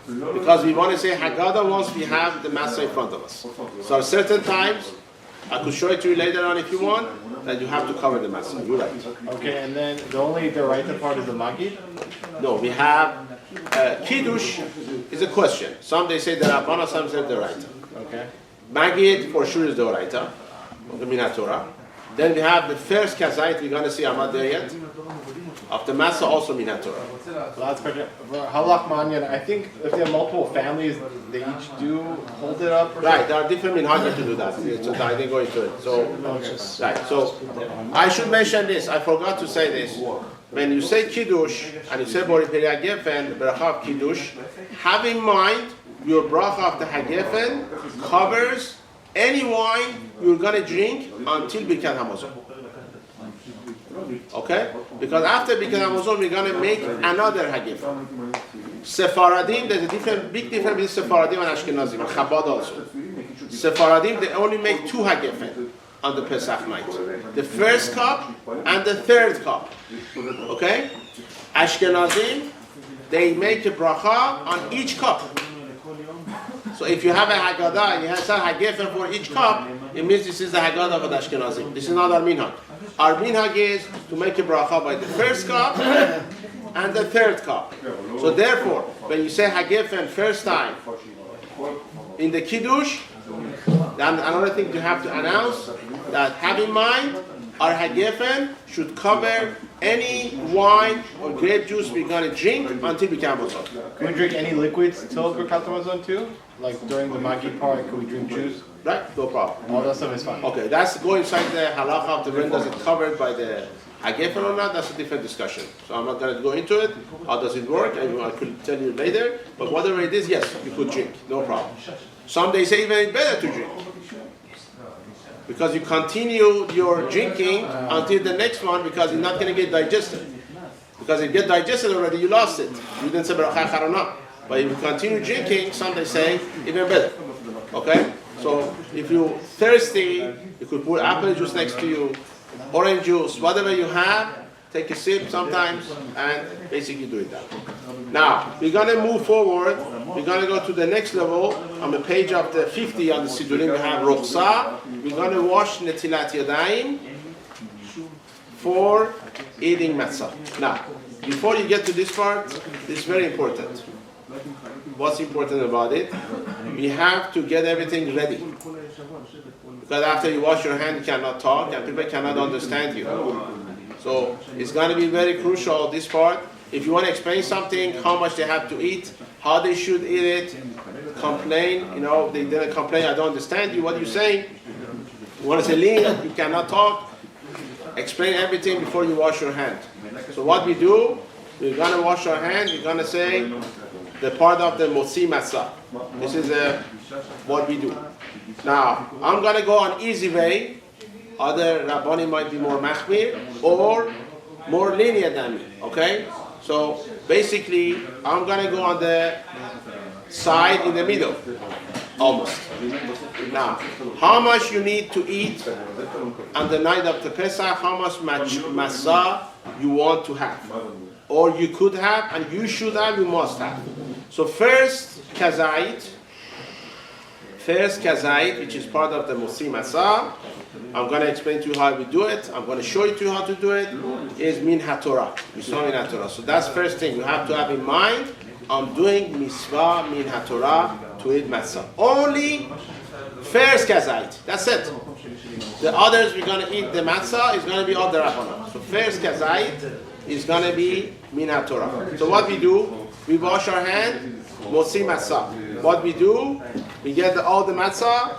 Because we want to say Haggadah once we have the matzah in front of us. So certain times, I could show it to you later on if you want, that you have to cover the matzah. You're right. Okay, and then the only right part is the magid? No, we have Kiddush is a question. Some they say the Rabbana, some say the Raita. Okay. Magid for sure is the Raita, the Minat Torah. Then we have the first Kazait, we're going to see, I'm not there yet. After Matzah, also Minat Torah. Last question. Halach Manyan, I think if they have multiple families, they each do hold it up? Right, there are different minhagim to do that. So I didn't go into it. So, right, so I should mention this. I forgot to say this. When you say Kiddush, and you say Bori Peri Hagefen, Bracha of Kiddush, have in mind your Bracha of the Hagefen covers any wine you're going to drink until Birkat Hamazon. Okay? Because after Birkat Hamazon, we're going to make another Hagefen. Sephardim, there's a big difference between Sephardim and Ashkenazim, and Chabad also. Sephardim, they only make two Hagefen on the Pesach night. The first cup and the third cup. Okay? Ashkenazim, they make a bracha on each cup. So if you have a Haggadah and you have some Hagefen for each cup, it means this is the Haggadah of the Ashkenazim. This is not our minhag. Our minhag is to make a bracha by the first cup and the third cup. So therefore, when you say Hagefen first time in the Kiddush, then another thing you have to announce that have in mind our Hagefen should cover any wine or grape juice we're going to drink until we can Hamazon. Can we drink any liquids till Birkat Hamazon too? Like during the Magi part, can we drink juice? Right? No problem. All that stuff is fine. Okay, that's go inside the halacha of the when does it covered by the Hagefen or not, that's a different discussion. So I'm not going to go into it. How does it work? I could tell you later. But whatever it is, yes, you could drink. No problem. Some they say even it's better to drink. Because you continue your drinking until the next one because it's not going to get digested. Because if it gets digested already, you lost it. You didn't say Beracha Charana. But if you continue drinking, some they say even better. Okay? So if you're thirsty, you could put apple juice next to you, orange juice, whatever you have, take a sip sometimes, and basically do it that. Now, we're going to move forward. We're going to go to the next level. On the page of the 50 on the Sidurim, we have Rochsa. We're going to wash Netilat Yadayim for eating matzah. Now, before you get to this part, this is very important. What's important about it? We have to get everything ready. Because after you wash your hand, you cannot talk, and people cannot understand you. So it's going to be very crucial, this part. If you want to explain something, how much they have to eat, how they should eat it, complain, they didn't complain, I don't understand you, what you're saying. You want to say lean, you cannot talk. Explain everything before you wash your hand. So what we do, we're going to wash our hand, we're going to say the part of the Motzi Matzah. This is what we do. Now, I'm going to go on easy way. Other Rabbani might be more machmir or more lenient than me, okay? So basically, I'm going to go on the side in the middle, almost. Now, how much you need to eat on the night of the Pesach, how much matzah you want to have. Or you could have, and you should have, you must have. So first kazait, which is part of the Motzi Matzah, I'm going to explain to you how we do it. I'm going to show you how to do it. Is Min HaTorah. Mitzvah Min HaTorah. So that's first thing you have to have in mind. I'm doing Mitzvah Min HaTorah to eat Matzah. Only first kazait. That's it. The others we're going to eat the Matzah is going to be all the Rabbanah. So first kazait is going to be Min HaTorah. So what we do, we wash our hand, Motzi Matzah. What we do, we get all the Matzah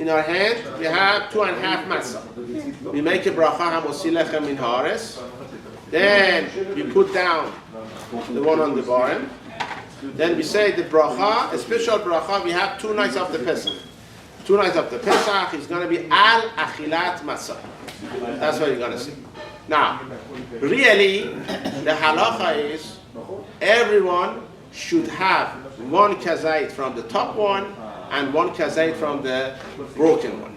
in our hand. We have 2.5 matzah. We make a bracha hamotzi lechem min haaretz. Then we put down the one on the bottom. Then we say the bracha, a special bracha. We have 2 nights after Pesach. 2 nights after Pesach is going to be al achilat matzah. That's what you're going to see. Now, really, the halacha is everyone should have 1 kazait from the top one and 1 kazait from the broken one,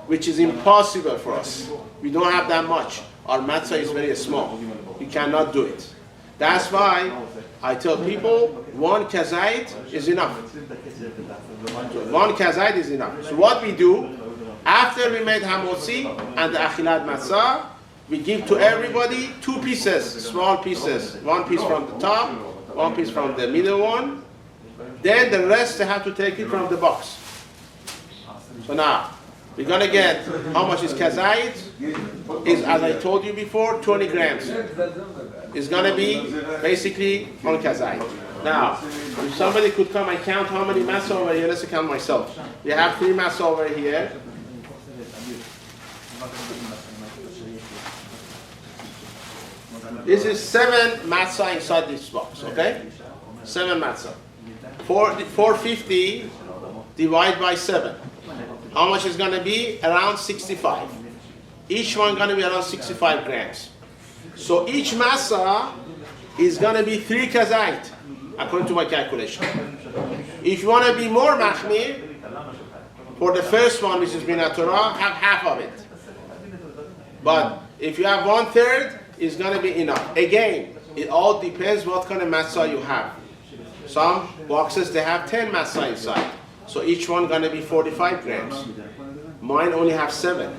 which is impossible for us. We don't have that much. Our matzah is very small. We cannot do it. That's why I tell people 1 kazait is enough. So 1 kazait is enough. So what we do, after we made hamotzi and the achilat matzah, we give to everybody 2 pieces, small pieces. 1 piece from the top, 1 piece from the middle one. Then the rest they have to take it from the box. So now, we're going to get, how much is kazait? Is, as I told you before, 20 grams. It's going to be basically on kazait. Now, if somebody could come and count how many matzah over here, let's count myself. We have 3 matzah over here. This is 7 matzah inside this box, okay? 7 matzah. 450 divided by 7. How much is going to be? Around 65. Each one going to be around 65 grams. So each matzah is going to be 3 kazait, according to my calculation. If you want to be more machmir, for the first one, which is Binat Torah, have half of it. But if you have 1/3, it's going to be enough. Again, it all depends what kind of matzah you have. Some boxes, they have 10 matzah inside. So each one going to be 45 grams. Mine only have 7.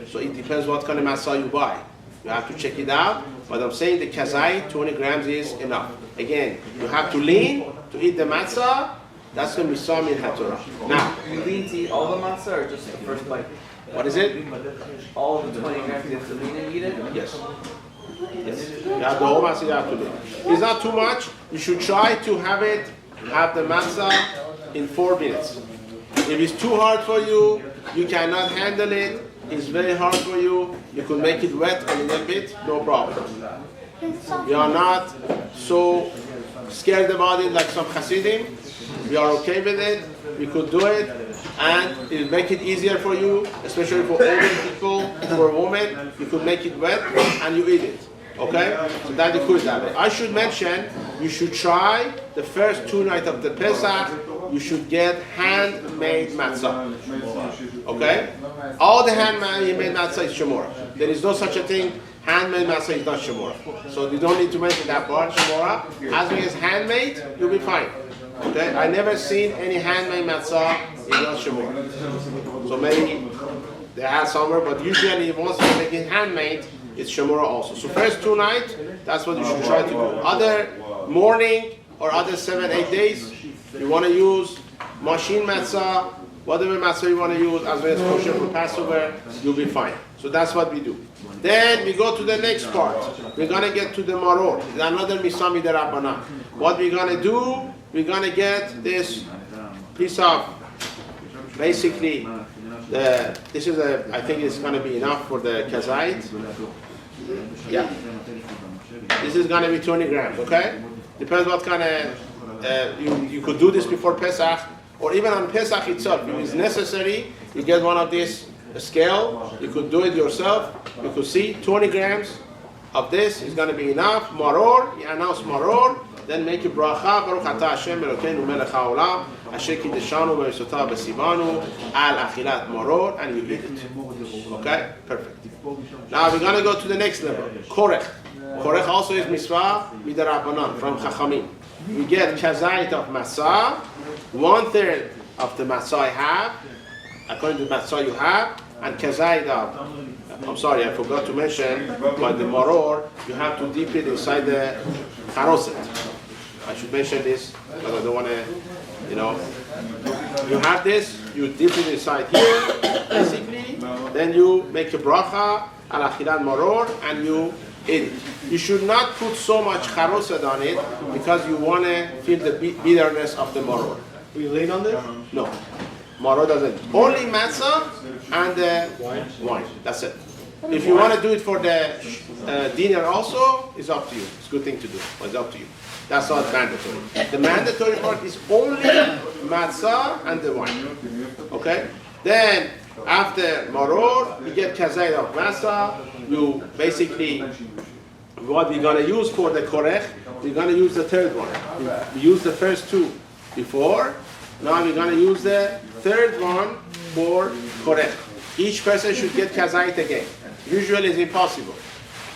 So it depends what kind of matzah you buy. You have to check it out. But I'm saying the kazai, 20 grams is enough. Again, you have to lean to eat the matzah. That's going to be some in HaTorah. Now, you lean to eat all the matzah or just the first bite? What is it? All of the 20 grams you have to lean and eat it? Yes. Yes. You have the whole matzah you have to lean. It's not too much. You should try to have the matzah in 4 minutes. If it's too hard for you, you cannot handle it, it's very hard for you, you could make it wet a little bit, no problem. We are not so scared about it like some Hasidim. We are okay with it, we could do it, and it will make it easier for you, especially for older people, for a woman, you could make it wet and you eat it. Okay? So that you could have it. I should mention, you should try the first 2 nights of the Pesach, you should get handmade matzah. Okay? All the handmade matzah is shemora. There is no such a thing, handmade matzah is not shemora. So you don't need to mention that part, shemora. As long as handmade, you'll be fine. Okay? I never seen any handmade matzah is not shemora. So maybe they have somewhere, but usually once you make it handmade, it's shemora also. So first 2 nights, that's what you should try to do. Other morning or other 7-8 days, you want to use machine matzah, whatever matzah you want to use, as well as kosher for Passover, you'll be fine. So that's what we do. Then we go to the next part. We're going to get to the maror. It's another misami derabbanan. What we're going to do, we're going to get this piece of, basically, this is I think it's going to be enough for the kazait. Yeah. This is going to be 20 grams, okay? Depends what kind of, you could do this before Pesach, or even on Pesach itself. If it's necessary, you get one of these scale, you could do it yourself. You could see 20 grams of this is going to be enough. Maror, you announce maror, then make a bracha, Baruch atah Hashem Elokeinu melech haolam, asher kideshanu v'yisotav b'sivanu, al achilat maror, and you eat it. Okay? Perfect. Now we're going to go to the next level. Korech. Korech also is mitzvah midarabbanan, from Chachamim. We get kazait of matzah, 1/3 of the matzah I have, according to the matzah you have, and kazait of, I'm sorry, I forgot to mention, but the maror, you have to dip it inside the charoset. I should mention this, but I don't want to, you have this, you dip it inside here, basically, then you make a bracha, al achilat maror, and you eat it. You should not put so much charoset on it, because you want to feel the bitterness of the maror. Will you lean on this? No. Maror doesn't. Only matzah and wine. That's it. If you want to do it for the dinner also, it's up to you. It's a good thing to do, but it's up to you. That's not mandatory. The mandatory part is only matzah and the wine. Okay? Then, after maror, you get kazayit of matzah. You basically, what we're going to use for the korech, we're going to use the third one. We used the first two before. Now we're going to use the third one for korech. Each person should get kazayit again. Usually it's impossible.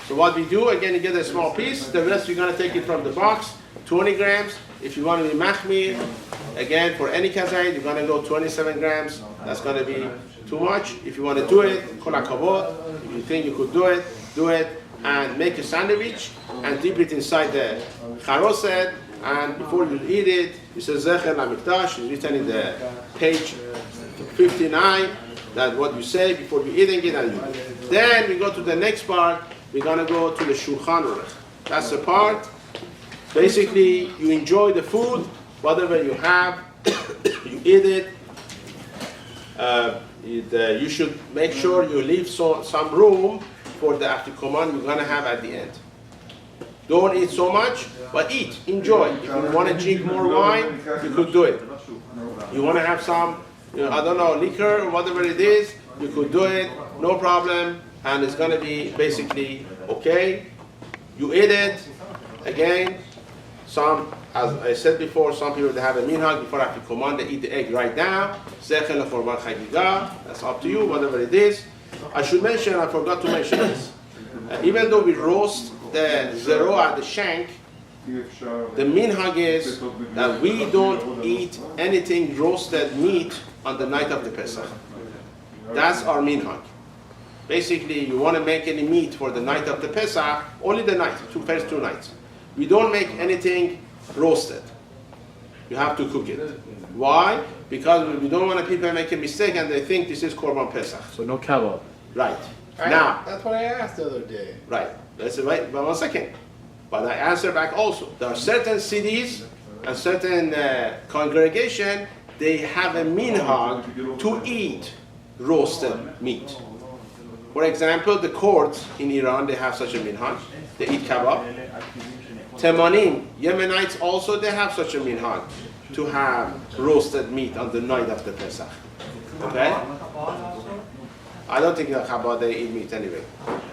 So what we do, again, you get a small piece. The rest you're going to take it from the box, 20 grams. If you want to be machmir, again, for any kazayit, you're going to go 27 grams. That's going to be too much. If you want to do it, kol hakavod. If you think you could do it, and make a sandwich and dip it inside the charoset. And before you eat it, you say zecher lamikdash. It's written in the page 59 that what you say before you eating it. And then we go to the next part. We're going to go to the shulchan aruch. That's the part. Basically, you enjoy the food, whatever you have, you eat it. You should make sure you leave some room for the afikoman you're going to have at the end. Don't eat so much, but eat, enjoy. If you want to drink more wine, you could do it. You want to have some, I don't know, liquor or whatever it is, you could do it, no problem, and it's going to be basically okay. You eat it, again, some, as I said before, some people they have a minhag before afikoman, they eat the egg right now. Zechel leforban chagiga, that's up to you, whatever it is. I should mention, I forgot to mention this. Even though we roast the zeroah, the shank, the minhag is that we don't eat anything roasted meat on the night of the Pesach. That's our minhag. Basically, you want to make any meat for the night of the Pesach, only the night, first 2 nights. We don't make anything roasted. You have to cook it. Why? Because we don't want people make a mistake and they think this is Korban Pesach. So no kebab. Right. Now. That's what I asked the other day. Right. Let's wait 1 second. But I answer back also. There are certain cities and certain congregation, they have a minhag to eat roasted meat. For example, the courts in Iran, they have such a minhag. They eat kebab. Temanim, Yemenites also, they have such a minhag to have roasted meat on the night of the Pesach. Okay? I don't think that Chabad they eat meat anyway.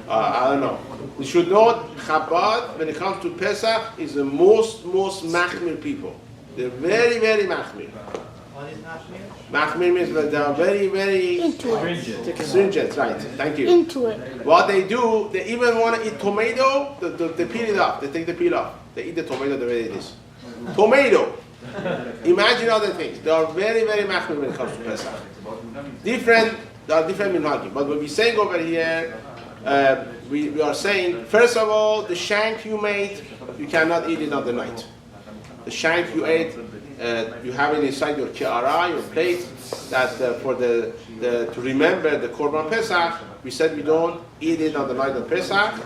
I don't know. You should know Chabad, when it comes to Pesach, is the most machmir people. They're very, very machmir. What is machmir? Machmir means that they are very, very stringent. Right, thank you. Into it. What they do, they even want to eat tomato, they peel it off. They take the peel off. They eat the tomato the way it is. Tomato. Imagine other things. They are very, very machmir when it comes to Pesach. There are different minhagim. But what we're saying over here, we are saying, first of all, the shank you made, you cannot eat it on the night. The shank you ate, you have it inside your ki'ara, your plate, that to remember the Korban Pesach, we said we don't eat it on the night of Pesach.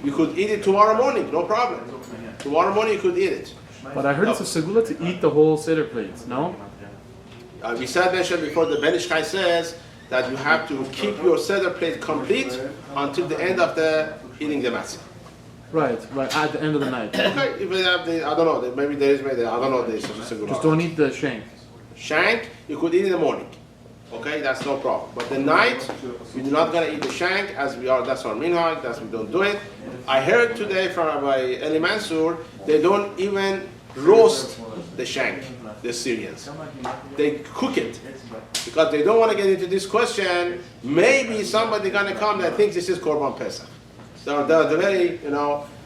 You could eat it tomorrow morning, no problem. Tomorrow morning you could eat it. But I heard it's a segula to eat the whole Seder plate, no? We mentioned before, the Ben Ish Chai says that you have to keep your Seder plate complete until the end of the eating the matzah. Right, at the end of the night. Okay, if they have I don't know, maybe there is, maybe I don't know, there's a good Just don't eat the shank. Shank, you could eat in the morning. Okay, that's no problem. But the night, we're not going to eat the shank, as we are, that's our minhag, we don't do it. I heard today from Rabbi Eli Mansour, they don't even roast the shank, the Syrians. They cook it. Because they don't want to get into this question, maybe somebody going to come that thinks this is Korban Pesach. So they're very,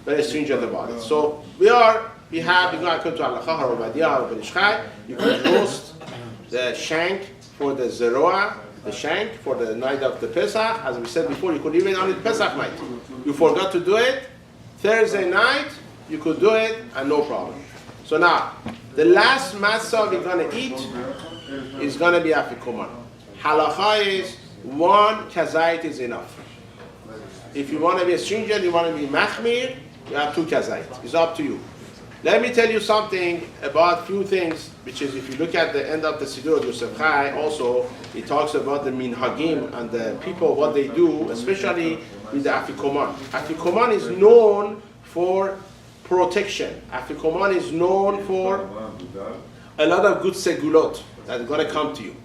very stringent about it. So we're going to come to Halacha, Harobadiah, or Ben Ish Chai. You can roast the shank for the zeroah, the shank for the night of the Pesach. As we said before, you could even on it Pesach night. You forgot to do it, Thursday night, you could do it, and no problem. So now, the last matzah we're going to eat is going to be afikoman. Halacha is 1 kazayit is enough. If you want to be a stringent, you want to be machmir, you have 2 kazayit. It's up to you. Let me tell you something about few things, which is if you look at the end of the Siddur of Yosef Chai, also it talks about the minhagim and the people, what they do, especially with the Afikoman. Afikoman is known for protection. Afikoman is known for a lot of good segulot that are going to come to you.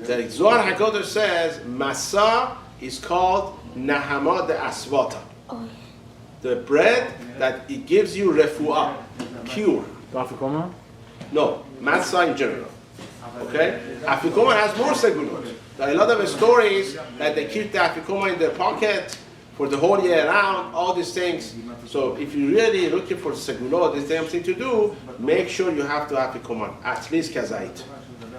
The Zohar HaKadosh says, Masa is called Nahama de Asvata. The bread that it gives you refuah, cure. Afikoman? No, Matzah in general. Okay? Afikoman has more segulot. There are a lot of stories that they keep the Afikoman in their pocket for the whole year round, all these things. So if you're really looking for segulot, the same thing to do, make sure you have to Afikoman, at least kazait.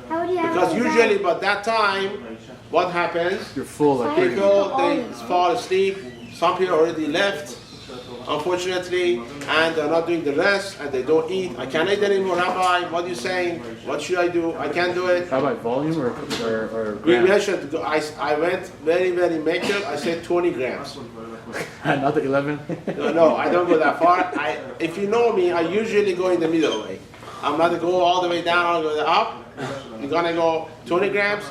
How would you have Because it usually by that time, what happens? You're full like People, they fall asleep. Some people already left, unfortunately, and they're not doing the rest, and they don't eat. I can't eat anymore, Rabbi. What are you saying? What should I do? I can't do it. How about volume or We grams? mentioned, I went very, very maker. I said 20 grams. Not the 11? No, I don't go that far. If you know me, I usually go in the middle way. I'm not going to go all the way down or go up. You're going to go 20 grams.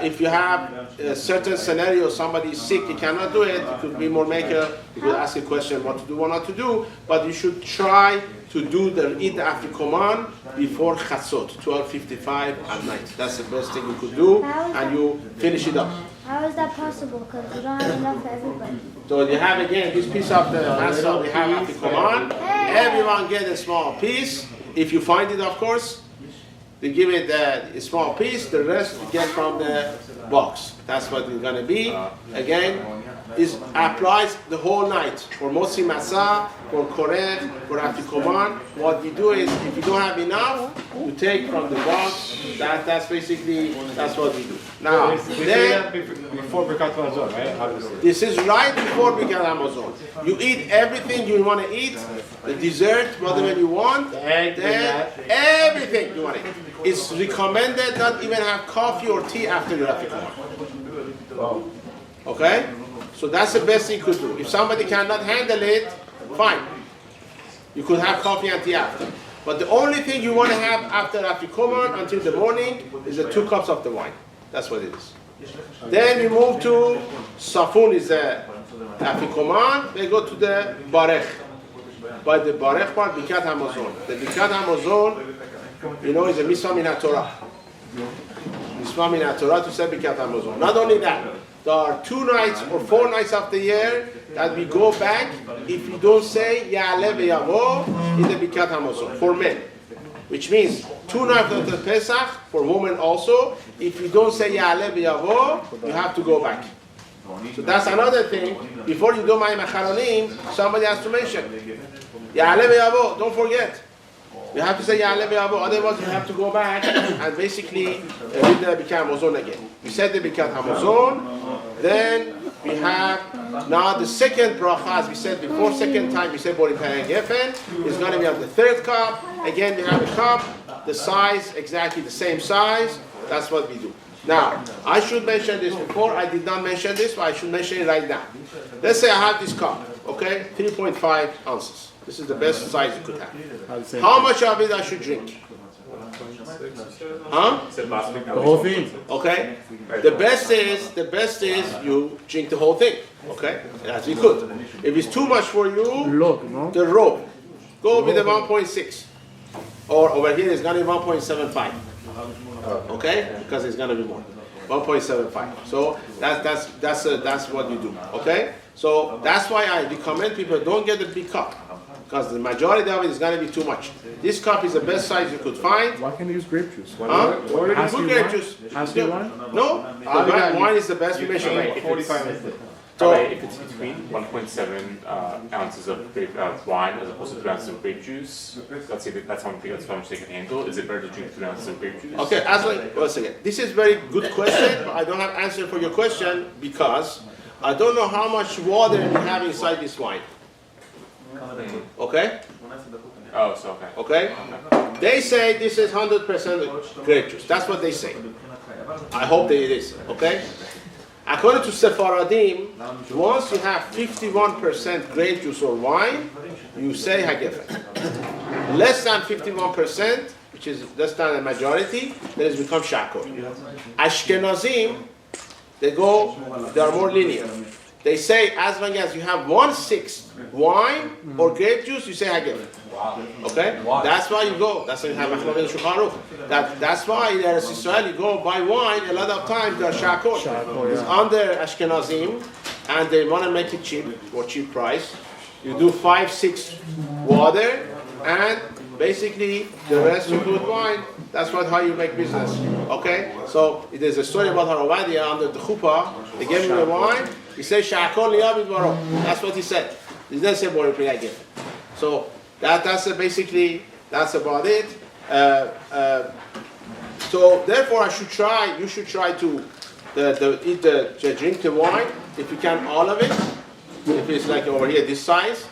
If you have a certain scenario, somebody is sick, you cannot do it, you could be more maker, you could ask a question what to do, what not to do, but you should try to do the eat the Afikoman before Chatzot, 12:55 at night. That's the best thing you could do, and you finish it up. How is that possible? Because you don't have enough for everybody. So you have again this piece of the masa, we have Afikoman. Everyone get a small piece, if you find it, of course. They give it a small piece, the rest you get from the box. That's what it's going to be. Again, it applies the whole night. For Motzi Masa, for Korech, for Afikoman. What you do is, if you don't have enough, you take from the box. That's basically, that's what we do. Now, then, before Birkat Hamazon, right? Obviously. this is right before Birkat Hamazon. You eat everything you want to eat, the dessert, whatever you want, then everything you want to eat. It's recommended not even have coffee or tea after your Afikoman. Okay? So that's the best thing you could do. If somebody cannot handle it, fine. You could have coffee and tea after. But the only thing you want to have after Afikoman until the morning is the 2 cups of the wine. That's what it is. Then we move to Safun is the Afikoman. They go to the Barech. By the Barech part, Birkat Hamazon. The Birkat Hamazon, you know, is a mitzvah min Torah. Mitzvah min Torah to say Birkat Hamazon. Not only that, there are 2 nights or 4 nights of the year that we go back if you don't say Ya'aleh ve'yavo in the Birkat Hamazon for men. Which means 2 nights of the Pesach for women also. If you don't say Ya'aleh ve'yavo, you have to go back. So that's another thing. Before you do Mayim Acharonim, somebody has to mention Ya'aleh ve'yavo. Don't forget. You have to say Ya'aleh ve'yavo. Otherwise, you have to go back and basically read the Birkat Hamazon again. We said the Birkat Hamazon. Then we have now the second bracha, as we said before, second time we said Borikaya Gefen is going to be on the 3rd cup. Again, we have a cup, the size, exactly the same size. That's what we do. Now, I should mention this before. I did not mention this, but I should mention it right now. Let's say I have this cup, okay, 3.5 ounces. This is the best size you could have. How much of it I should drink? Huh? The whole thing. Okay. The best is you drink the whole thing. Okay, as you could. If it's too much for you, Look, no? the rope. Go with the 1.6, or over here it's gonna be 1.75. Okay, because it's gonna be more. 1.75. So that's what you do. Okay. So that's why I recommend people don't get the big cup. Because the majority of it is going to be too much. This cup is the best size you could find. Why can't you use grape juice? Huh? Has to Good be grape wine? juice. Has to be wine? No, the wine is the best we mentioned. If 45 minutes. So if it's between 1.7 ounces of wine as opposed to 3 ounces of grape juice, let's say that's how much they can handle. Is it better to drink 3 ounces of grape juice? Okay, once again, this is very good question. But I don't have answer for your question because I don't know how much water you have inside this wine. Okay? Oh, so okay. Okay? They say this is 100% grape juice. That's what they say. I hope that it is. Okay? According to Sephardim, once you have 51% grape juice or wine, you say Hagefen. less than 51%, which is less than a majority, then it becomes shakol. Ashkenazim, they are more lenient. They say as long as you have 1/6 wine or grape juice, you say hagef. Okay? That's why you go. That's why you have Achlam in Shulchan Aruch. That's why in Eretz Yisrael you go buy wine. A lot of times they're shakol. It's under Ashkenazim, and they want to make it cheap or cheap price. You do 5-6 water, and basically the rest you put wine. That's how you make business. Okay? So there's a story about Haravadia under the chuppah. They gave him the wine. He said shakol liyabid baro. That's what he said. He didn't say bori pri hagef. So that's about it. So therefore, you should try to drink the wine if you can, all of it. If it's like over here this size,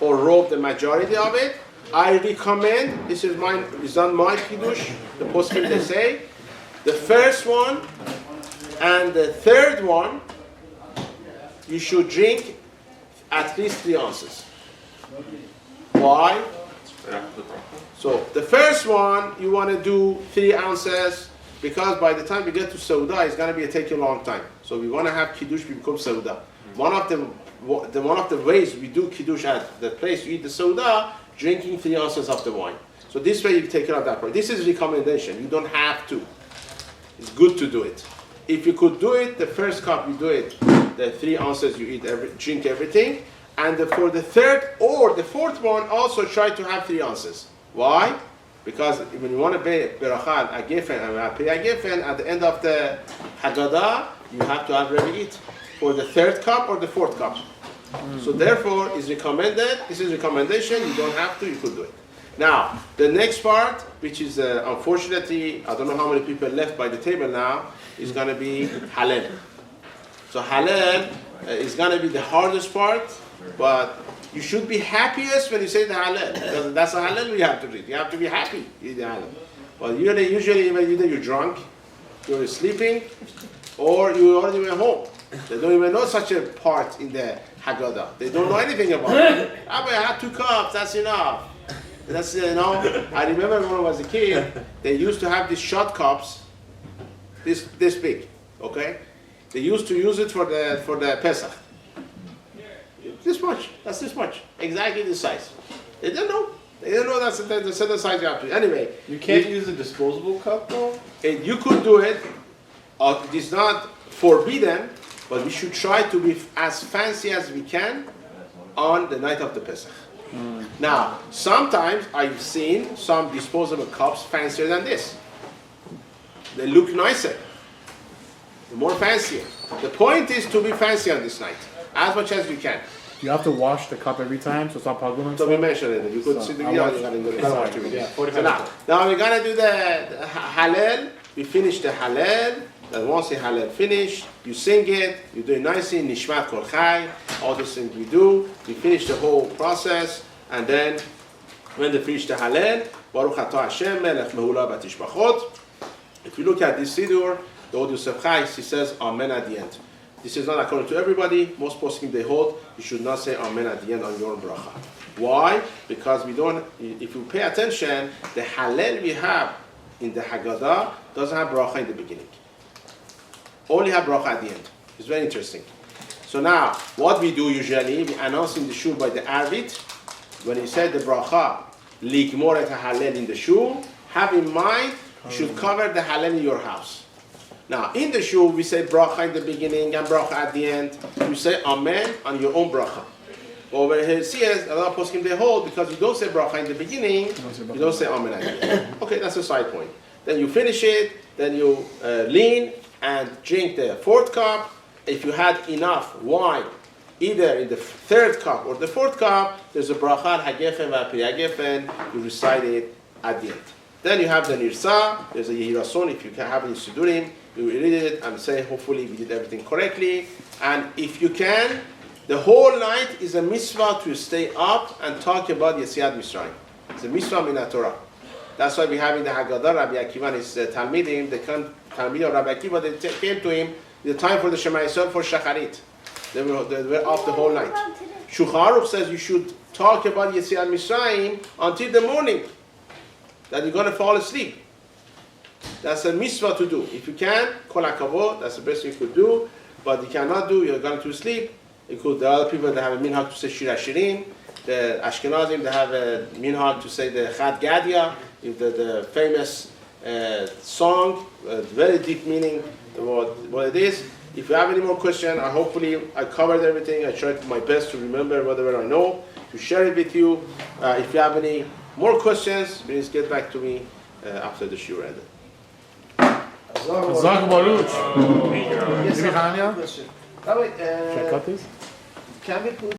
or robe the majority of it. I recommend. This is mine. It's on my kiddush. The poskim they say the first one and the third one you should drink at least 3 ounces. Why? So the first one you want to do 3 ounces because by the time we get to Sauda, it's going to take a long time. So we want to have kiddush become Sauda. One of the ways we do kiddush at the place you eat the Sauda, drinking 3 ounces of the wine. So this way you take care of that part. This is recommendation. You don't have to. It's good to do it. If you could do it, the first cup you do it. The 3 ounces you drink everything. And for the third or the fourth one, also try to have 3 ounces. Why? Because when you want to be berachal agefen and pri agefen, at the end of the Haggadah, you have to have ready for the third cup or the fourth cup. So therefore, it's recommended. This is recommendation. You don't have to. You could do it. Now, the next part, which is unfortunately, I don't know how many people left by the table now, is going to be halal. So halal is going to be the hardest part, but you should be happiest when you say the halal, because that's the halal we have to read. You have to be happy you eat the halal. Well, usually either you're drunk, you're sleeping, or you already went home. They don't even know such a part in the Haggadah. They don't know anything about it. I had 2 cups, that's enough. That's, I remember when I was a kid, they used to have these shot cups, this big, okay? They used to use it for the Pesach. This much, that's this much, exactly this size. They didn't know. They didn't know that's the certain size you have to. Anyway. You can't use a disposable cup though? You could do it. It is not forbidden, but we should try to be as fancy as we can on the night of the Pesach. Now, sometimes I've seen some disposable cups fancier than this. They look nicer, more fancier. The point is to be fancy on this night, as much as you can. You have to wash the cup every time, so it's not pagum. So we mentioned it. You could see the video. So now we're gonna do the halal. We finish the halal. And once the halal finish, you sing it. You do it nicely. Nishmat kol chai. All those things we do. We finish the whole process, and then when they finish the halal, Baruch atah Hashem melech mehula batishbachot. If you look at this siddur, the Od Yosef Chai, he says Amen at the end. This is not according to everybody. Most poskim they hold you should not say Amen at the end on your bracha. Why? Because we don't. If you pay attention, the halal we have in the Haggadah doesn't have bracha in the beginning. Only have bracha at the end. It's very interesting. So now, what we do usually, we announce in the shul by the Arvit, when he said the bracha, ligmor et halal in the shul, have in mind, you should cover the halal in your house. Now, in the shul, we say bracha in the beginning and bracha at the end. You say amen on your own bracha. Over here, see, a lot of poskim they hold, because you don't say bracha in the beginning, you don't say amen at the end. Okay, that's a side point. Then you finish it, then you lean and drink the fourth cup. If you had enough wine, either in the third cup or the fourth cup, there's a bracha, hagefen v'apri hagefen, you recite it at the end. Then you have the nirsa, there's a yehirason, if you can have it in Sidurim, you read it and say, hopefully we did everything correctly. And if you can, the whole night is a mitzvah to stay up and talk about Yetziat Mitzrayim. It's a mitzvah min Torah. That's why we have in the Haggadah, Rabbi Akiva and his Talmidim, the Talmid of Rabbi Akiva, they came to him, the time for the Shema Yisrael for Shacharit. They were up the whole night. Shulchan Aruch says you should talk about Yetziat Mitzrayim until the morning, that you're going to fall asleep. That's a mitzvah to do. If you can, kol hakavod, that's the best you could do. But you cannot do, you're going to sleep. There are other people that have a minhag to say Shir HaShirim. The Ashkenazim, they have a minhag to say the Chad Gadya, the famous song, very deep meaning what it is. If you have any more questions, hopefully I covered everything. I tried my best to remember whatever I know, to share it with you. If you have any more questions, please get back to me after the shiur ended. Zak Baruch. Yes, Maybe Hanya? By the way, Should I cut this? can we put